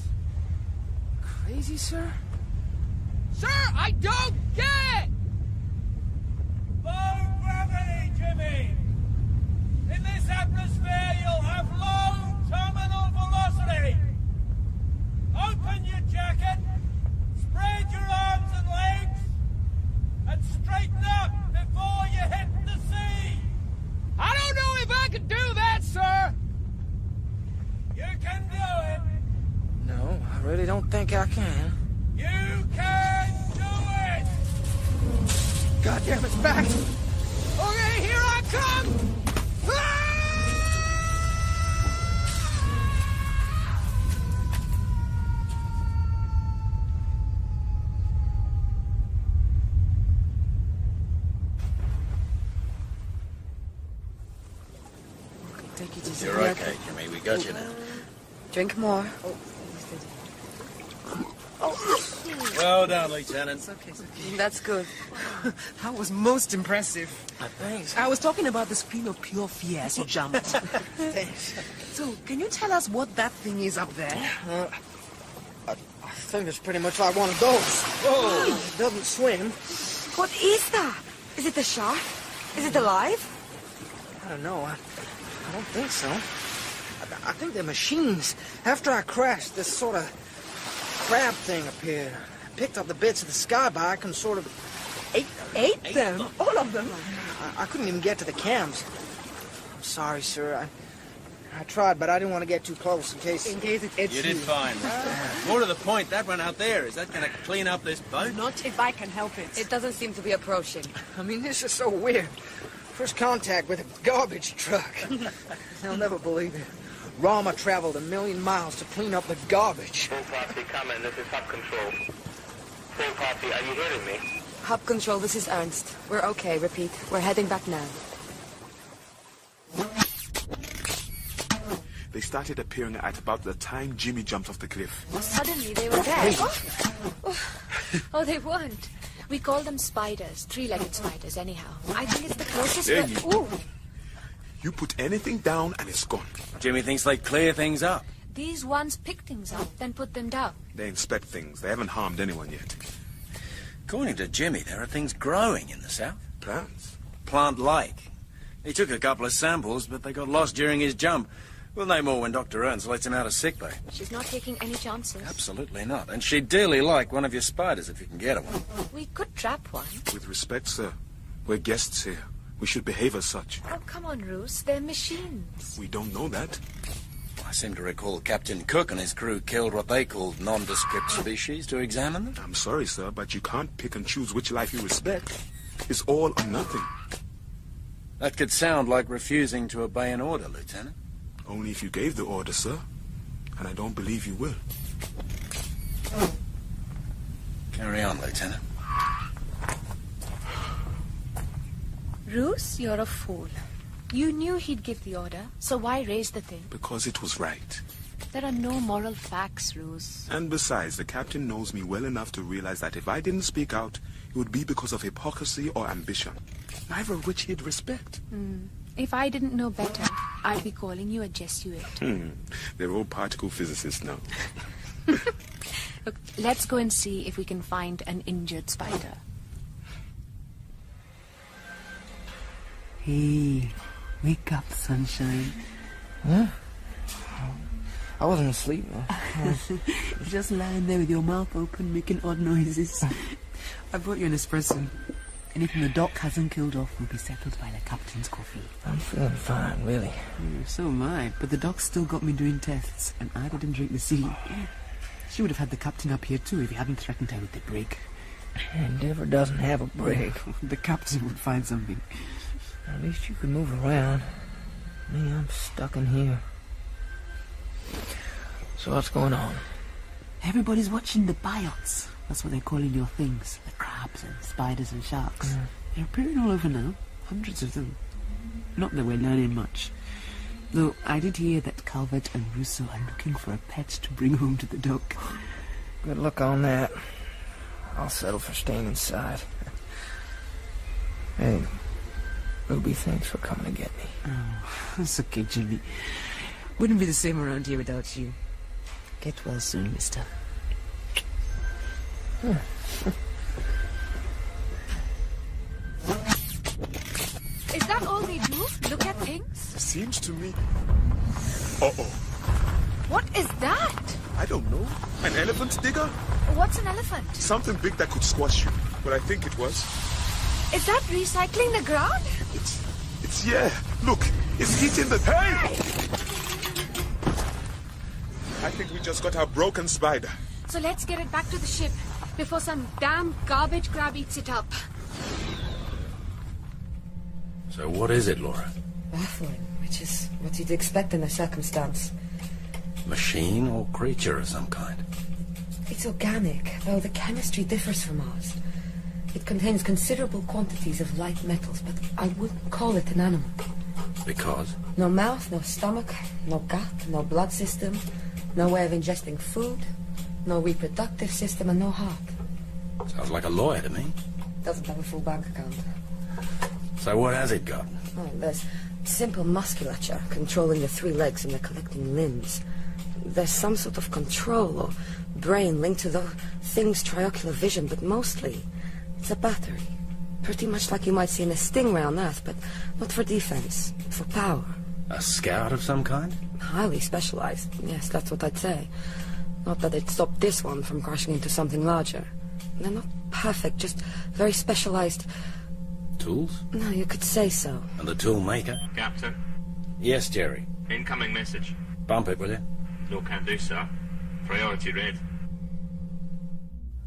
Crazy, sir? Sir, I don't get it! Low gravity, Jimmy! In this atmosphere, you'll have low terminal velocity. Open your jacket, spread your arms and legs, and straighten up before you hit the sea. I don't know if I can do that, sir. You can do it. No, I really don't think I can. You can do it. God damn, it's back. Okay, here I come. Take it easy. You're okay, Jimmy. We got you now. Drink more. Well done, Lieutenant. It's okay. That's good. That was most impressive. Thanks. I was talking about the scream of pure fear as you jumped. Thanks. So, can you tell us what that thing is up there? I think it's pretty much like one of those. Whoa! It doesn't swim. What is that? Is it the shark? Is it alive? I don't know. I don't think so. I think they're machines. After I crashed, this sort of crab thing appeared. I picked up the bits of the skybark and sort of ate them. Ate them? All of them? I couldn't even get to the cams. I'm sorry, sir. I tried, but I didn't want to get too close in case it ate You did fine. More to the point, that one out there, is that going to clean up this boat? Not if I can help it. It doesn't seem to be approaching. I mean, this is so weird. First contact with a garbage truck. They'll never believe it. Rama traveled 1 million miles to clean up the garbage. Full party, come in. This is Hub Control. Full party, are you hearing me? Hub Control, this is Ernst. We're okay, repeat. We're heading back now. They started appearing at about the time Jimmy jumped off the cliff. Well, suddenly they were there. Oh, they weren't. We call them spiders, three-legged spiders, anyhow. I think it's the closest... There you Ooh! You put anything down and it's gone. Jimmy thinks they clear things up. These ones pick things up, then put them down. They inspect things. They haven't harmed anyone yet. According to Jimmy, there are things growing in the south. Plants? Plant-like. He took a couple of samples, but they got lost during his jump. We'll know more when Dr. Ernst lets him out of sickbay. She's not taking any chances. Absolutely not. And she'd dearly like one of your spiders if you can get her one. We could trap one. With respect, sir. We're guests here. We should behave as such. Oh, come on, Roos. They're machines. We don't know that. I seem to recall Captain Cook and his crew killed what they called nondescript species to examine them. I'm sorry, sir, but you can't pick and choose which life you respect. It's all or nothing. That could sound like refusing to obey an order, Lieutenant. Only if you gave the order, sir. And I don't believe you will. Carry on, Lieutenant. Roos, you're a fool. You knew he'd give the order, so why raise the thing? Because it was right. There are no moral facts, Roos. And besides, the captain knows me well enough to realize that if I didn't speak out, it would be because of hypocrisy or ambition. Neither of which he'd respect. If I didn't know better, I'd be calling you a Jesuit. They're all particle physicists now. Look, let's go and see if we can find an injured spider. Hey, wake up, sunshine. Huh? I wasn't asleep, though. You're just lying there with your mouth open, making odd noises. I brought you an espresso. Anything the doc hasn't killed off will be settled by the captain's coffee. I'm feeling fine, really. So am I, but the doc still got me doing tests, and I didn't drink the sea. She would have had the captain up here too if he hadn't threatened her with the break. Endeavour doesn't have a break. The captain would find something. At least you could move around. Me, I'm stuck in here. So what's going on? Everybody's watching the biots. That's what they're calling your things. The crabs and spiders and sharks. They're appearing all over now. Hundreds of them. Not that we're learning much. Though I did hear that Calvert and Russo are looking for a pet to bring home to the dock. Good luck on that. I'll settle for staying inside. Hey, Ruby, thanks for coming to get me. Oh, it's okay, Jimmy. Wouldn't be the same around here without you. Get well soon, mister. Is that all they do? Look at things? Seems to me... Uh-oh. What is that? I don't know. An elephant digger? What's an elephant? Something big that could squash you. But I think it was. Is that recycling the ground? It's yeah. Look, it's hitting the... Hey! I think we just got our broken spider. So let's get it back to the ship before some damn garbage crab eats it up. So what is it, Laura? Baffling, which is what you'd expect in the circumstance. Machine or creature of some kind? It's organic, though the chemistry differs from ours. It contains considerable quantities of light metals, but I wouldn't call it an animal. Because? No mouth, no stomach, no gut, no blood system, no way of ingesting food, no reproductive system, and no heart. Sounds like a lawyer to me. Doesn't have a full bank account. So what has it got? Oh, there's simple musculature controlling the 3 legs and the collecting limbs. There's some sort of control or brain linked to the thing's triocular vision, but mostly it's a battery. Pretty much like you might see in a stingray on Earth, but not for defense, for power. A scout of some kind? Highly specialized. Yes, that's what I'd say. Not that it stopped this one from crashing into something larger. They're not perfect, just very specialized... Tools? No, you could say so. And the tool maker? Captain, Yes, Jerry. incoming message. Bump it, will you? No can do, sir. Priority red.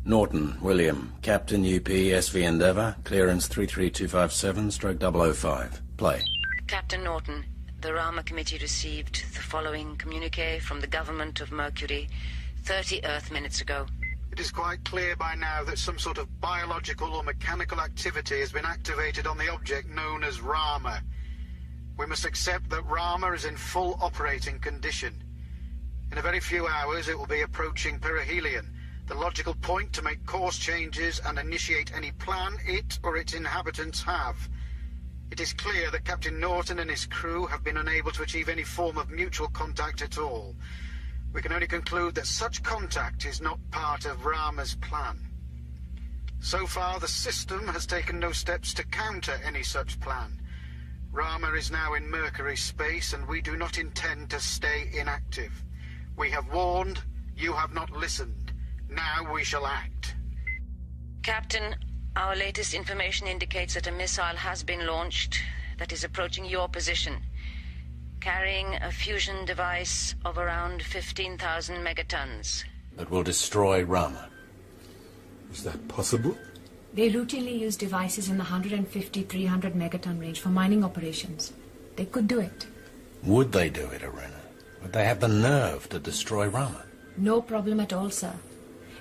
Norton, William, Captain UP SV Endeavour, clearance 33257/005. Play. Captain Norton, the Rama Committee received the following communique from the government of Mercury 30 Earth minutes ago. It is quite clear by now that some sort of biological or mechanical activity has been activated on the object known as Rama. We must accept that Rama is in full operating condition. In a very few hours it will be approaching perihelion, the logical point to make course changes and initiate any plan it or its inhabitants have. It is clear that Captain Norton and his crew have been unable to achieve any form of mutual contact at all. We can only conclude that such contact is not part of Rama's plan. So far, the system has taken no steps to counter any such plan. Rama is now in Mercury space, and we do not intend to stay inactive. We have warned, you have not listened. Now we shall act. Captain, our latest information indicates that a missile has been launched that is approaching your position, carrying a fusion device of around 15,000 megatons. That will destroy Rama. Is that possible? They routinely use devices in the 150-300 megaton range for mining operations. They could do it. Would they do it, Arena? Would they have the nerve to destroy Rama? No problem at all, sir.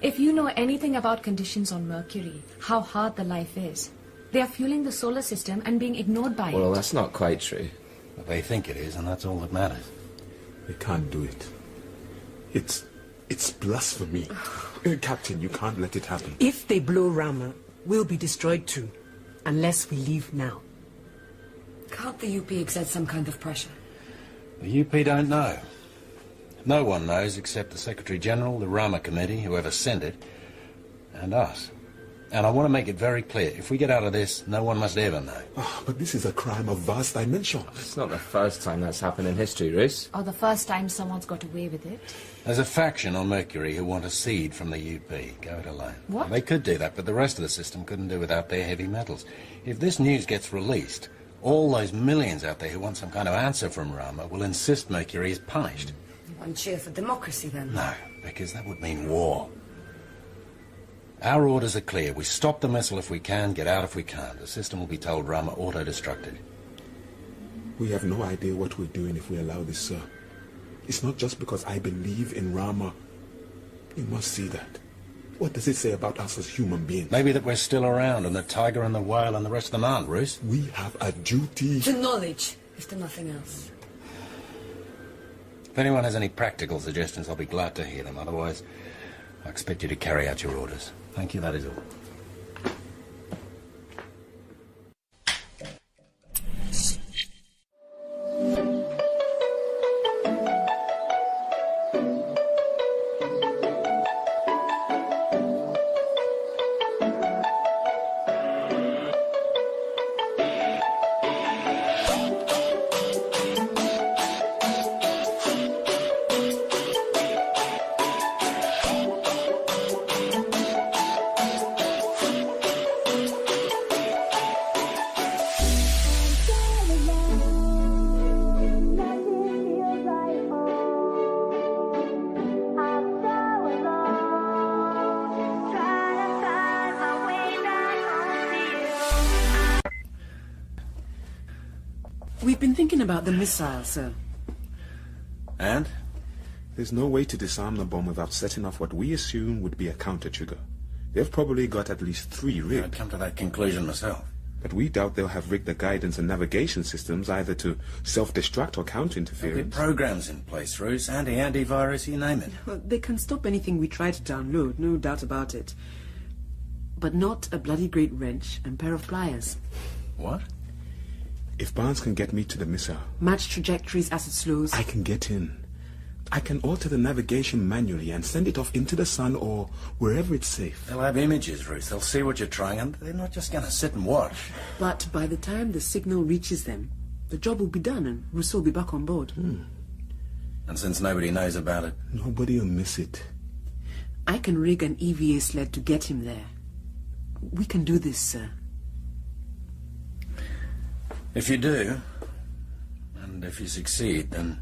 If you know anything about conditions on Mercury, how hard the life is, they are fueling the solar system and being ignored by it. Well, that's not quite true. But they think it is, and that's all that matters. They can't do it. It's blasphemy. Captain, you can't let it happen. If they blow Rama, we'll be destroyed too. Unless we leave now. Can't the UP exert some kind of pressure? The UP don't know. No one knows except the Secretary-General, the Rama Committee, whoever sent it, and us. And I want to make it very clear, if we get out of this, no one must ever know. Oh, but this is a crime of vast dimensions. It's not the first time that's happened in history, Reese. Or the first time someone's got away with it. There's a faction on Mercury who want a seed from the UP. Go it alone. What? They could do that, but the rest of the system couldn't do without their heavy metals. If this news gets released, all those millions out there who want some kind of answer from Rama will insist Mercury is punished. One cheer for democracy, then. No, because that would mean war. Our orders are clear. We stop the missile if we can, get out if we can't. The system will be told Rama auto-destructed. We have no idea what we're doing if we allow this, sir. It's not just because I believe in Rama. You must see that. What does it say about us as human beings? Maybe that we're still around, and the tiger and the whale and the rest of them aren't, Bruce. We have a duty. To knowledge, if to nothing else. If anyone has any practical suggestions, I'll be glad to hear them. Otherwise, I expect you to carry out your orders. Thank you, that is all. We've been thinking about the missile, sir. And? There's no way to disarm the bomb without setting off what we assume would be a counter-trigger. They've probably got at least 3 rigged. I'd come to that conclusion myself. But we doubt they'll have rigged the guidance and navigation systems either to self-destruct or There'll be counter-interference. programs in place, Ruse. Anti-virus, you name it. Well, they can stop anything we try to download, no doubt about it. But not a bloody great wrench and pair of pliers. What? If Barnes can get me to the missile, Match trajectories as it slows. I can get in. I can alter the navigation manually and send it off into the sun or wherever it's safe. They'll have images, Ruth. They'll see what you're trying, and they're not just going to sit and watch. But by the time the signal reaches them, the job will be done and Rousseau will be back on board. And since nobody knows about it... Nobody will miss it. I can rig an EVA sled to get him there. We can do this, sir. If you do, and if you succeed, then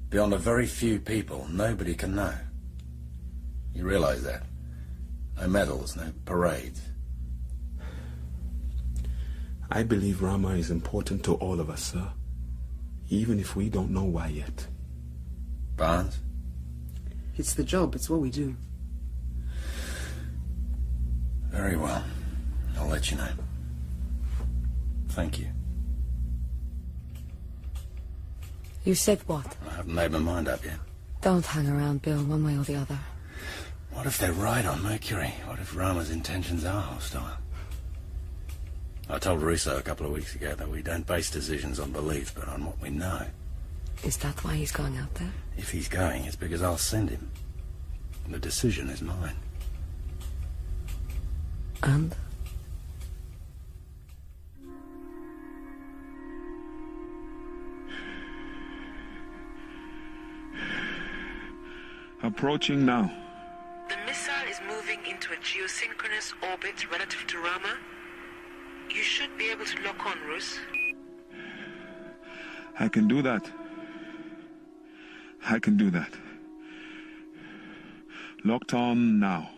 beyond a very few people, nobody can know. You realize that? No medals, no parades. I believe Rama is important to all of us, sir. Even if we don't know why yet. Barnes? It's the job, it's what we do. Very well. I'll let you know. Thank you. You said what? I haven't made my mind up yet. Don't hang around, Bill, one way or the other. What if they're right on Mercury? What if Rama's intentions are hostile? I told Russo a couple of weeks ago that we don't base decisions on belief, but on what we know. Is that why he's going out there? If he's going, it's because I'll send him. And the decision is mine. And? Approaching now. The missile is moving into a geosynchronous orbit relative to Rama. You should be able to lock on, Rus. I can do that. I can do that. Locked on now.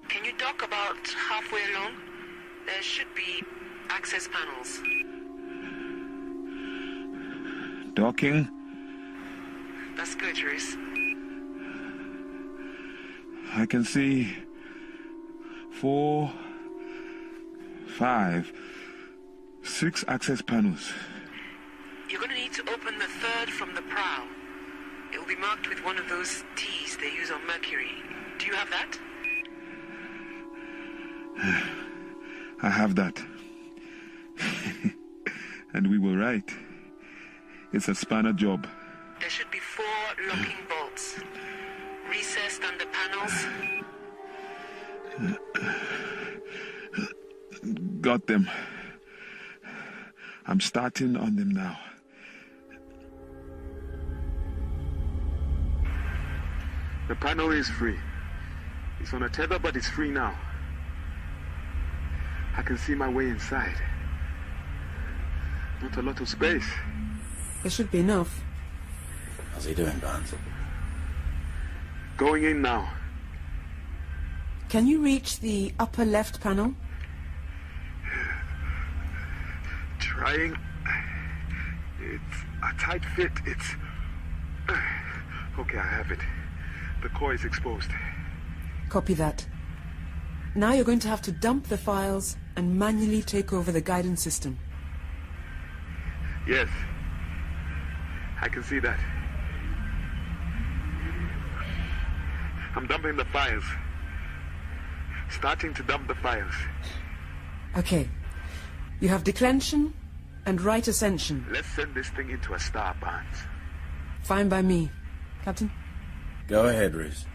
Can you dock about halfway along? There should be access panels. Docking. That's good, Rus. I can see 4, 5, 6 access panels. You're going to need to open the third from the prow. It will be marked with one of those T's they use on Mercury. Do you have that? I have that. And we were right. It's a spanner job. There should be 4 locking bolts. Recessed under panels. Got them. I'm starting on them now. The panel is free. It's on a tether, but it's free now. I can see my way inside. Not a lot of space. There should be enough. How's he doing, Barnes? Going in now. Can you reach the upper left panel? Trying. It's a tight fit. It's... Okay, I have it. The core is exposed. Copy that. Now you're going to have to dump the files and manually take over the guidance system. Yes. I can see that. I'm dumping the files. Starting to dump the files. Okay. You have declension and right ascension. Let's send this thing into a star, Barnes. Fine by me. Captain? Go ahead, Ruse.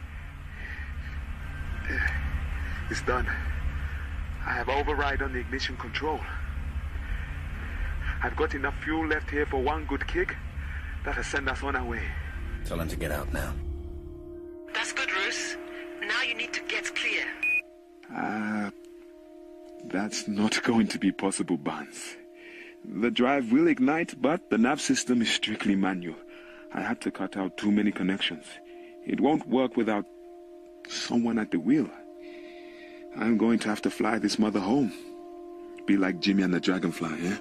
It's done. I have override on the ignition control. I've got enough fuel left here for one good kick. That'll send us on our way. Tell him to get out now. That's good, Rus. Now you need to get clear. That's not going to be possible, Barnes. The drive will ignite, but the nav system is strictly manual. I had to cut out too many connections. It won't work without someone at the wheel. I'm going to have to fly this mother home. Be like Jimmy and the Dragonfly, yeah?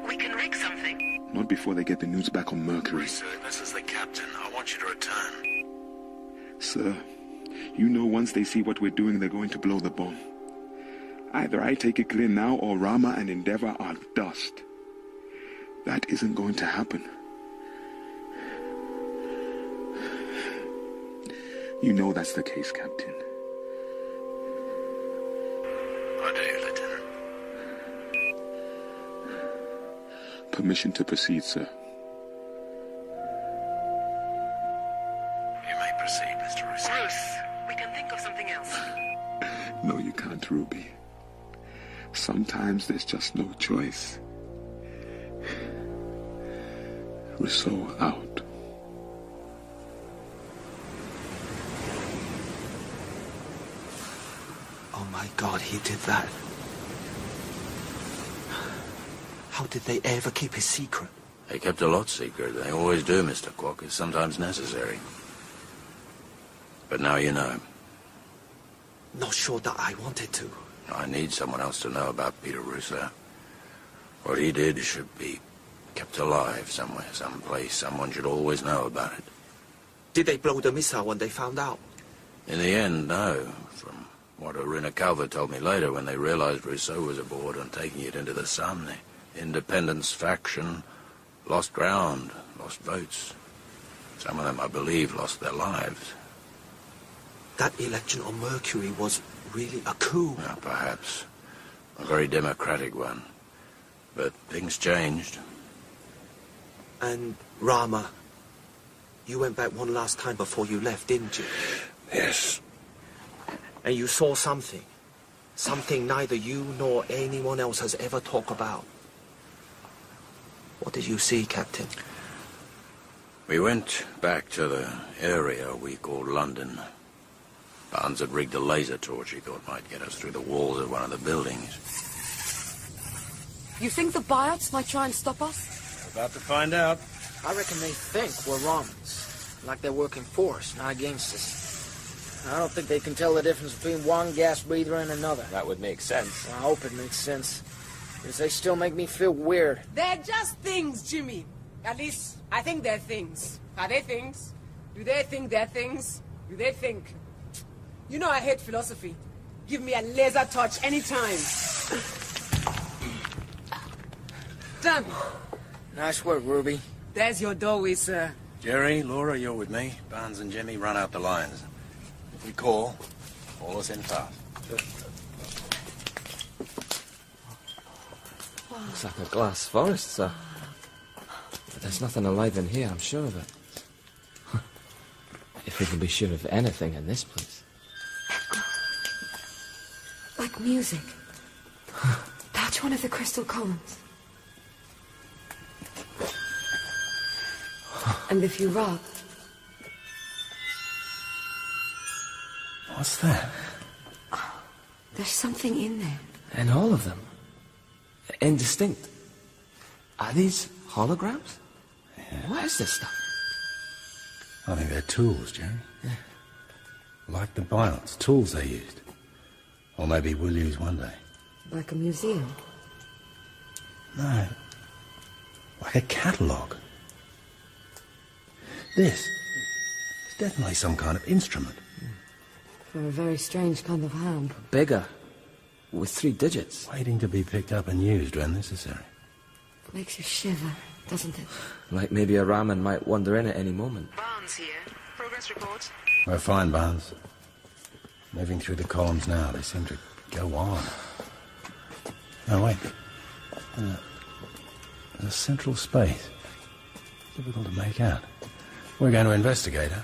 We can rig something. Not before they get the news back on Mercury. Sir, this is the captain. I want you to return. Sir, you know once they see what we're doing, they're going to blow the bomb. Either I take it clear now or Rama and Endeavour are dust. That isn't going to happen. You know that's the case, Captain. I do, Lieutenant. Permission to proceed, sir. You may proceed, Mr. Russo. Bruce, we can think of something else. No, you can't, Ruby. Sometimes there's just no choice. Rousseau out. Oh my God, he did that. How did they ever keep his secret? They kept a lot secret. They always do, Mr. Quark. It's sometimes necessary. But now you know. Not sure that I wanted to. I need someone else to know about Peter Russo. What he did should be kept alive somewhere, someplace. Someone should always know about it. Did they blow the missile when they found out? In the end, no. From what Irina Calvert told me later, when they realized Rousseau was aboard and taking it into the sun, the Independence faction lost ground, lost votes. Some of them, I believe, lost their lives. That election on Mercury was really a coup. Yeah, perhaps. A very democratic one. But things changed. And Rama, you went back one last time before you left, didn't you? Yes. And you saw something. Something neither you nor anyone else has ever talked about. What did you see, Captain? We went back to the area we called London. Barnes had rigged a laser torch he thought might get us through the walls of one of the buildings. You think the biots might try and stop us? We're about to find out. I reckon they think we're Romans. Like they're working for us, not against us. I don't think they can tell the difference between one gas breather and another. That would make sense. I hope it makes sense. Because they still make me feel weird. They're just things, Jimmy. At least, I think they're things. Are they things? Do they think they're things? Do they think? You know I hate philosophy. Give me a laser touch anytime. Done. Nice work, Ruby. There's your doorway, sir. Jerry, Laura, you're with me. Barnes and Jimmy run out the lines. If we call us in fast. Looks like a glass forest, sir. But there's nothing alive in here, I'm sure of it. If we can be sure of anything in this place. Like music. Touch one of the crystal columns. And if you rub... What's that? There's something in there. And all of them. Indistinct. Are these holograms? Yeah. What is this stuff? I think they're tools, Jerry. Yeah. Like the biots, tools they used. Or maybe we'll use one day. Like a museum? No. Like a catalogue. This is definitely some kind of instrument. For a very strange kind of hand. Bigger. With 3 digits. Waiting to be picked up and used when necessary. Makes you shiver, doesn't it? Like maybe a Raman might wander in at any moment. Barnes here. Progress report. We're fine, Barnes. Moving through the columns now. They seem to go on. Oh, wait. There's a central space. Difficult to make out. We're going to investigate, huh?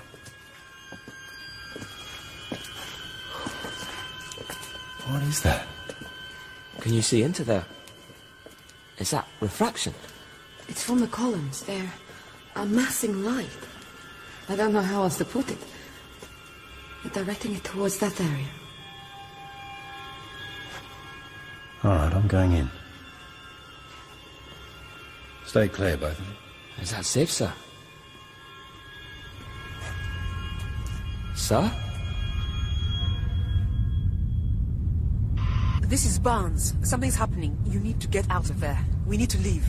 What is that? Can you see into there? Is that refraction? It's from the columns. They're amassing light. I don't know how else to put it. They're directing it towards that area. All right, I'm going in. Stay clear, both of you. Is that safe, sir? Sir? This is Barnes. Something's happening. You need to get out of there. We need to leave.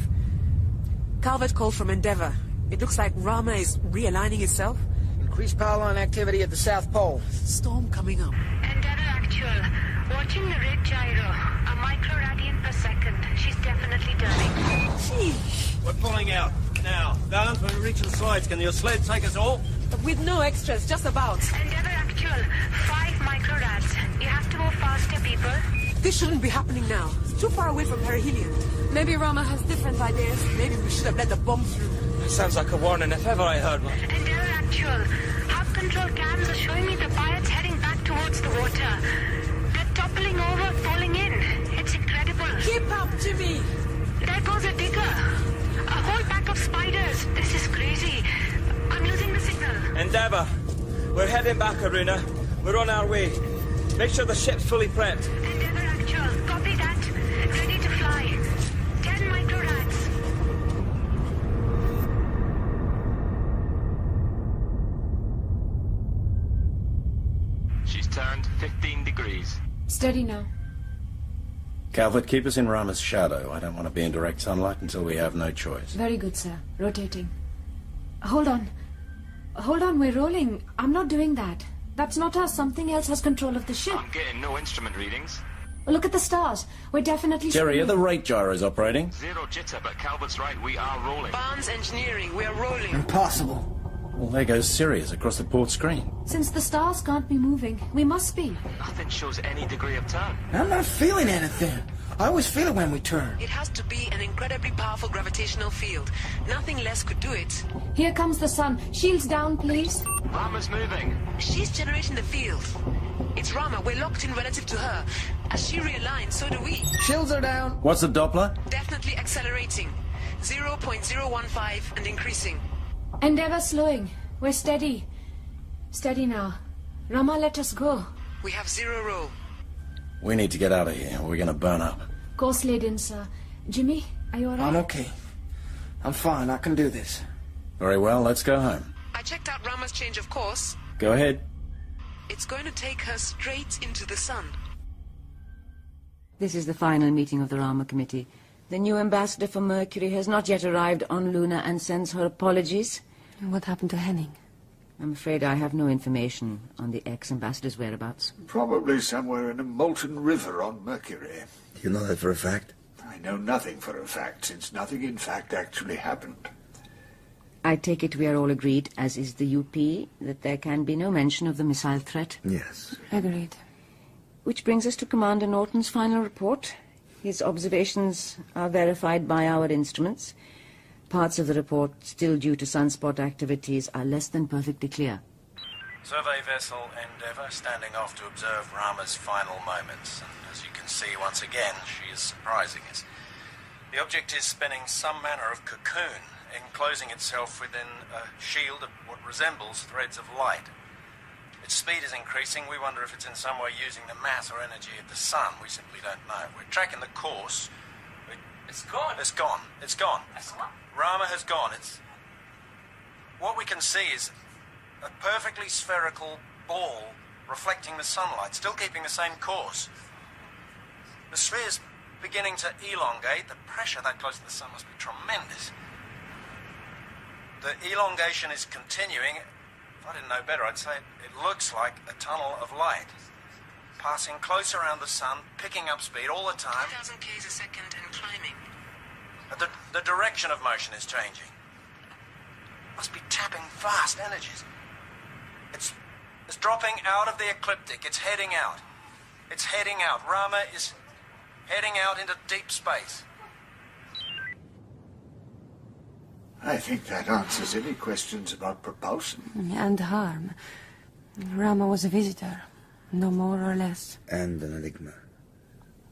Calvert called from Endeavour. It looks like Rama is realigning itself. Increased power line activity at the South Pole. Storm coming up. Endeavour actual. Watching the red gyro. A microradian per second. She's definitely turning. We're pulling out. Now, Valance, when we reach the slides, can your sled take us all? With no extras, just about. Endeavour actual. 5 microrads. You have to move faster, people. This shouldn't be happening now. It's too far away from perihelion. Maybe Rama has different ideas. Maybe we should have let the bomb through. That sounds like a warning if ever I heard one. Endeavour actual. Hub control cams are showing me the biots heading back towards the water. They're toppling over, falling in. It's incredible. Keep up, Jimmy! There goes a digger. A whole pack of spiders. This is crazy. I'm losing the signal. Endeavour, we're heading back, Aruna. We're on our way. Make sure the ship's fully prepped. Endeavour actual. Copy that. Ready to fly. 10 microrads. She's turned 15 degrees. Steady now. Calvert, keep us in Rama's shadow. I don't want to be in direct sunlight until we have no choice. Very good, sir. Rotating. Hold on. Hold on, we're rolling. I'm not doing that. That's not us. Something else has control of the ship. I'm getting no instrument readings. Look at the stars. We're definitely Jerry, are spinning. the rate gyros operating? Zero jitter, but Calvert's right. We are rolling. Barnes Engineering, we are rolling. Impossible. Well, there goes Sirius across the port screen. Since the stars can't be moving, we must be. Nothing shows any degree of turn. I'm not feeling anything. I always feel it when we turn. It has to be an incredibly powerful gravitational field. Nothing less could do it. Here comes the sun. Shields down, please. Rama's moving. She's generating the field. It's Rama. We're locked in relative to her. As she realigns, so do we. Shields are down. What's the Doppler? Definitely accelerating. 0.015 and increasing. Endeavour slowing. We're steady. Steady now. Rama, let us go. We have 0 roll. We need to get out of here. We're going to burn up. Course laid in, sir. Jimmy, are you all right? I'm okay. I'm fine. I can do this. Very well, let's go home. I checked out Rama's change of course. Go ahead. It's going to take her straight into the sun. This is the final meeting of the Rama Committee. The new ambassador for Mercury has not yet arrived on Luna and sends her apologies. What happened to Henning? I'm afraid I have no information on the ex-ambassador's whereabouts. Probably somewhere in a molten river on Mercury. You know that for a fact? I know nothing for a fact, since nothing in fact actually happened. I take it we are all agreed, as is the UP, that there can be no mention of the missile threat? Yes. Agreed. Which brings us to Commander Norton's final report. His observations are verified by our instruments. Parts of the report, still due to sunspot activities, are less than perfectly clear. Survey vessel Endeavour standing off to observe Rama's final moments. And as you can see, once again, she is surprising us. The object is spinning some manner of cocoon, enclosing itself within a shield of what resembles threads of light. Its speed is increasing. We wonder if it's in some way using the mass or energy of the sun. We simply don't know. We're tracking the course. It's gone. It's gone. It's gone. Rama has gone. What we can see is a perfectly spherical ball reflecting the sunlight, still keeping the same course. The sphere's beginning to elongate. The pressure that close to the sun must be tremendous. The elongation is continuing. If I didn't know better, I'd say it looks like a tunnel of light, passing close around the sun, picking up speed all the time. 2,000 k's a second and climbing. The direction of motion is changing. Must be tapping vast energies. It's dropping out of the ecliptic. It's heading out. It's heading out. Rama is heading out into deep space. I think that answers any questions about propulsion. And harm. Rama was a visitor. No more or less. And an enigma.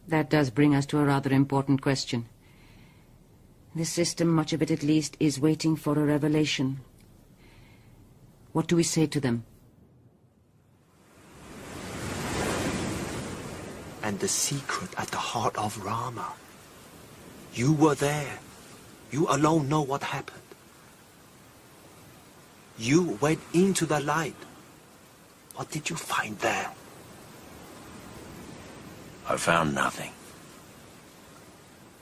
That does bring us to a rather important question. This system, much of it at least, is waiting for a revelation. What do we say to them? And the secret at the heart of Rama. You were there. You alone know what happened. You went into the light. What did you find there? I found nothing.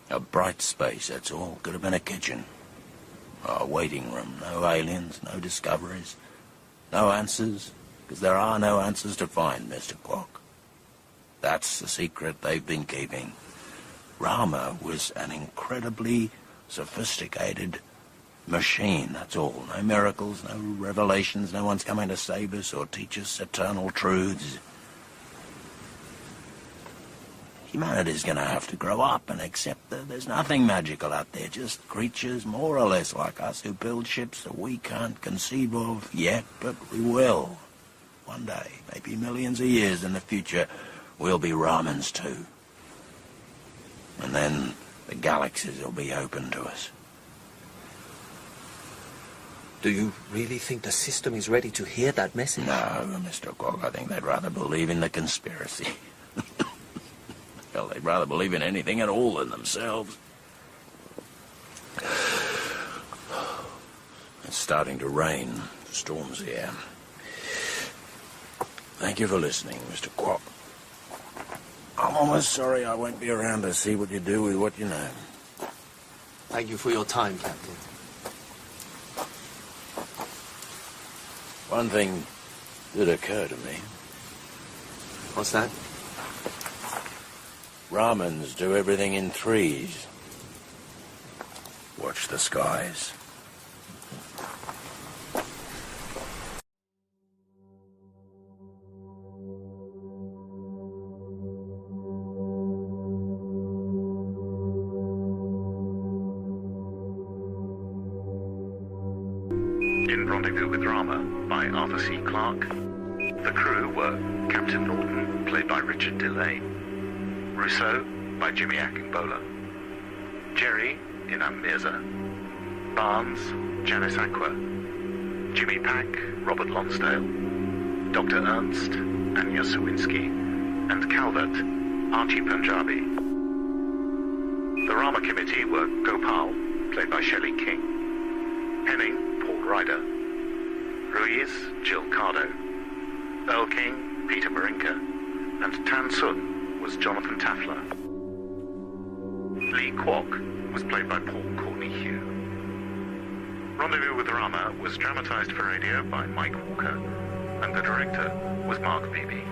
A bright space, that's all. Could have been a kitchen. A waiting room. No aliens, no discoveries. No answers, because there are no answers to find, Mr. Clarke. That's the secret they've been keeping. Rama was an incredibly sophisticated machine, that's all. No miracles, no revelations, no one's coming to save us or teach us eternal truths. Humanity's going to have to grow up and accept that there's nothing magical out there, just creatures more or less like us who build ships that we can't conceive of yet, but we will. One day, maybe millions of years in the future, we'll be Ramans too. And then the galaxies will be open to us. Do you really think the system is ready to hear that message? No, Mr. Clarke, I think they'd rather believe in the conspiracy. Hell, they'd rather believe in anything at all than themselves. It's starting to rain. The storm's here. Thank you for listening, Mr. Clarke. I'm almost sorry I won't be around to see what you do with what you know. Thank you for your time, Captain. One thing did occur to me. What's that? Ramans do everything in threes. Watch the skies. In Rendezvous with Rama by Arthur C. Clarke. The crew were Captain Norton, played by Richard Delane, Rousseau by Jimmy Akingbola, Jerry, Inam Mirza, Barnes, Janice Aqua, Jimmy Pack, Robert Lonsdale, Dr. Ernst, Anya Sawinski, and Calvert, Archie Punjabi. The Rama Committee were Gopal, played by Shelley King, Henning, Paul Ryder, Ruiz, Jill Cardo, Earl King, Peter Marinka, and Tan Sun was Jonathan Tafler. Lee Kwok was played by Paul Courtney Hugh. Rendezvous with Rama was dramatized for radio by Mike Walker, and the director was Mark Beebe.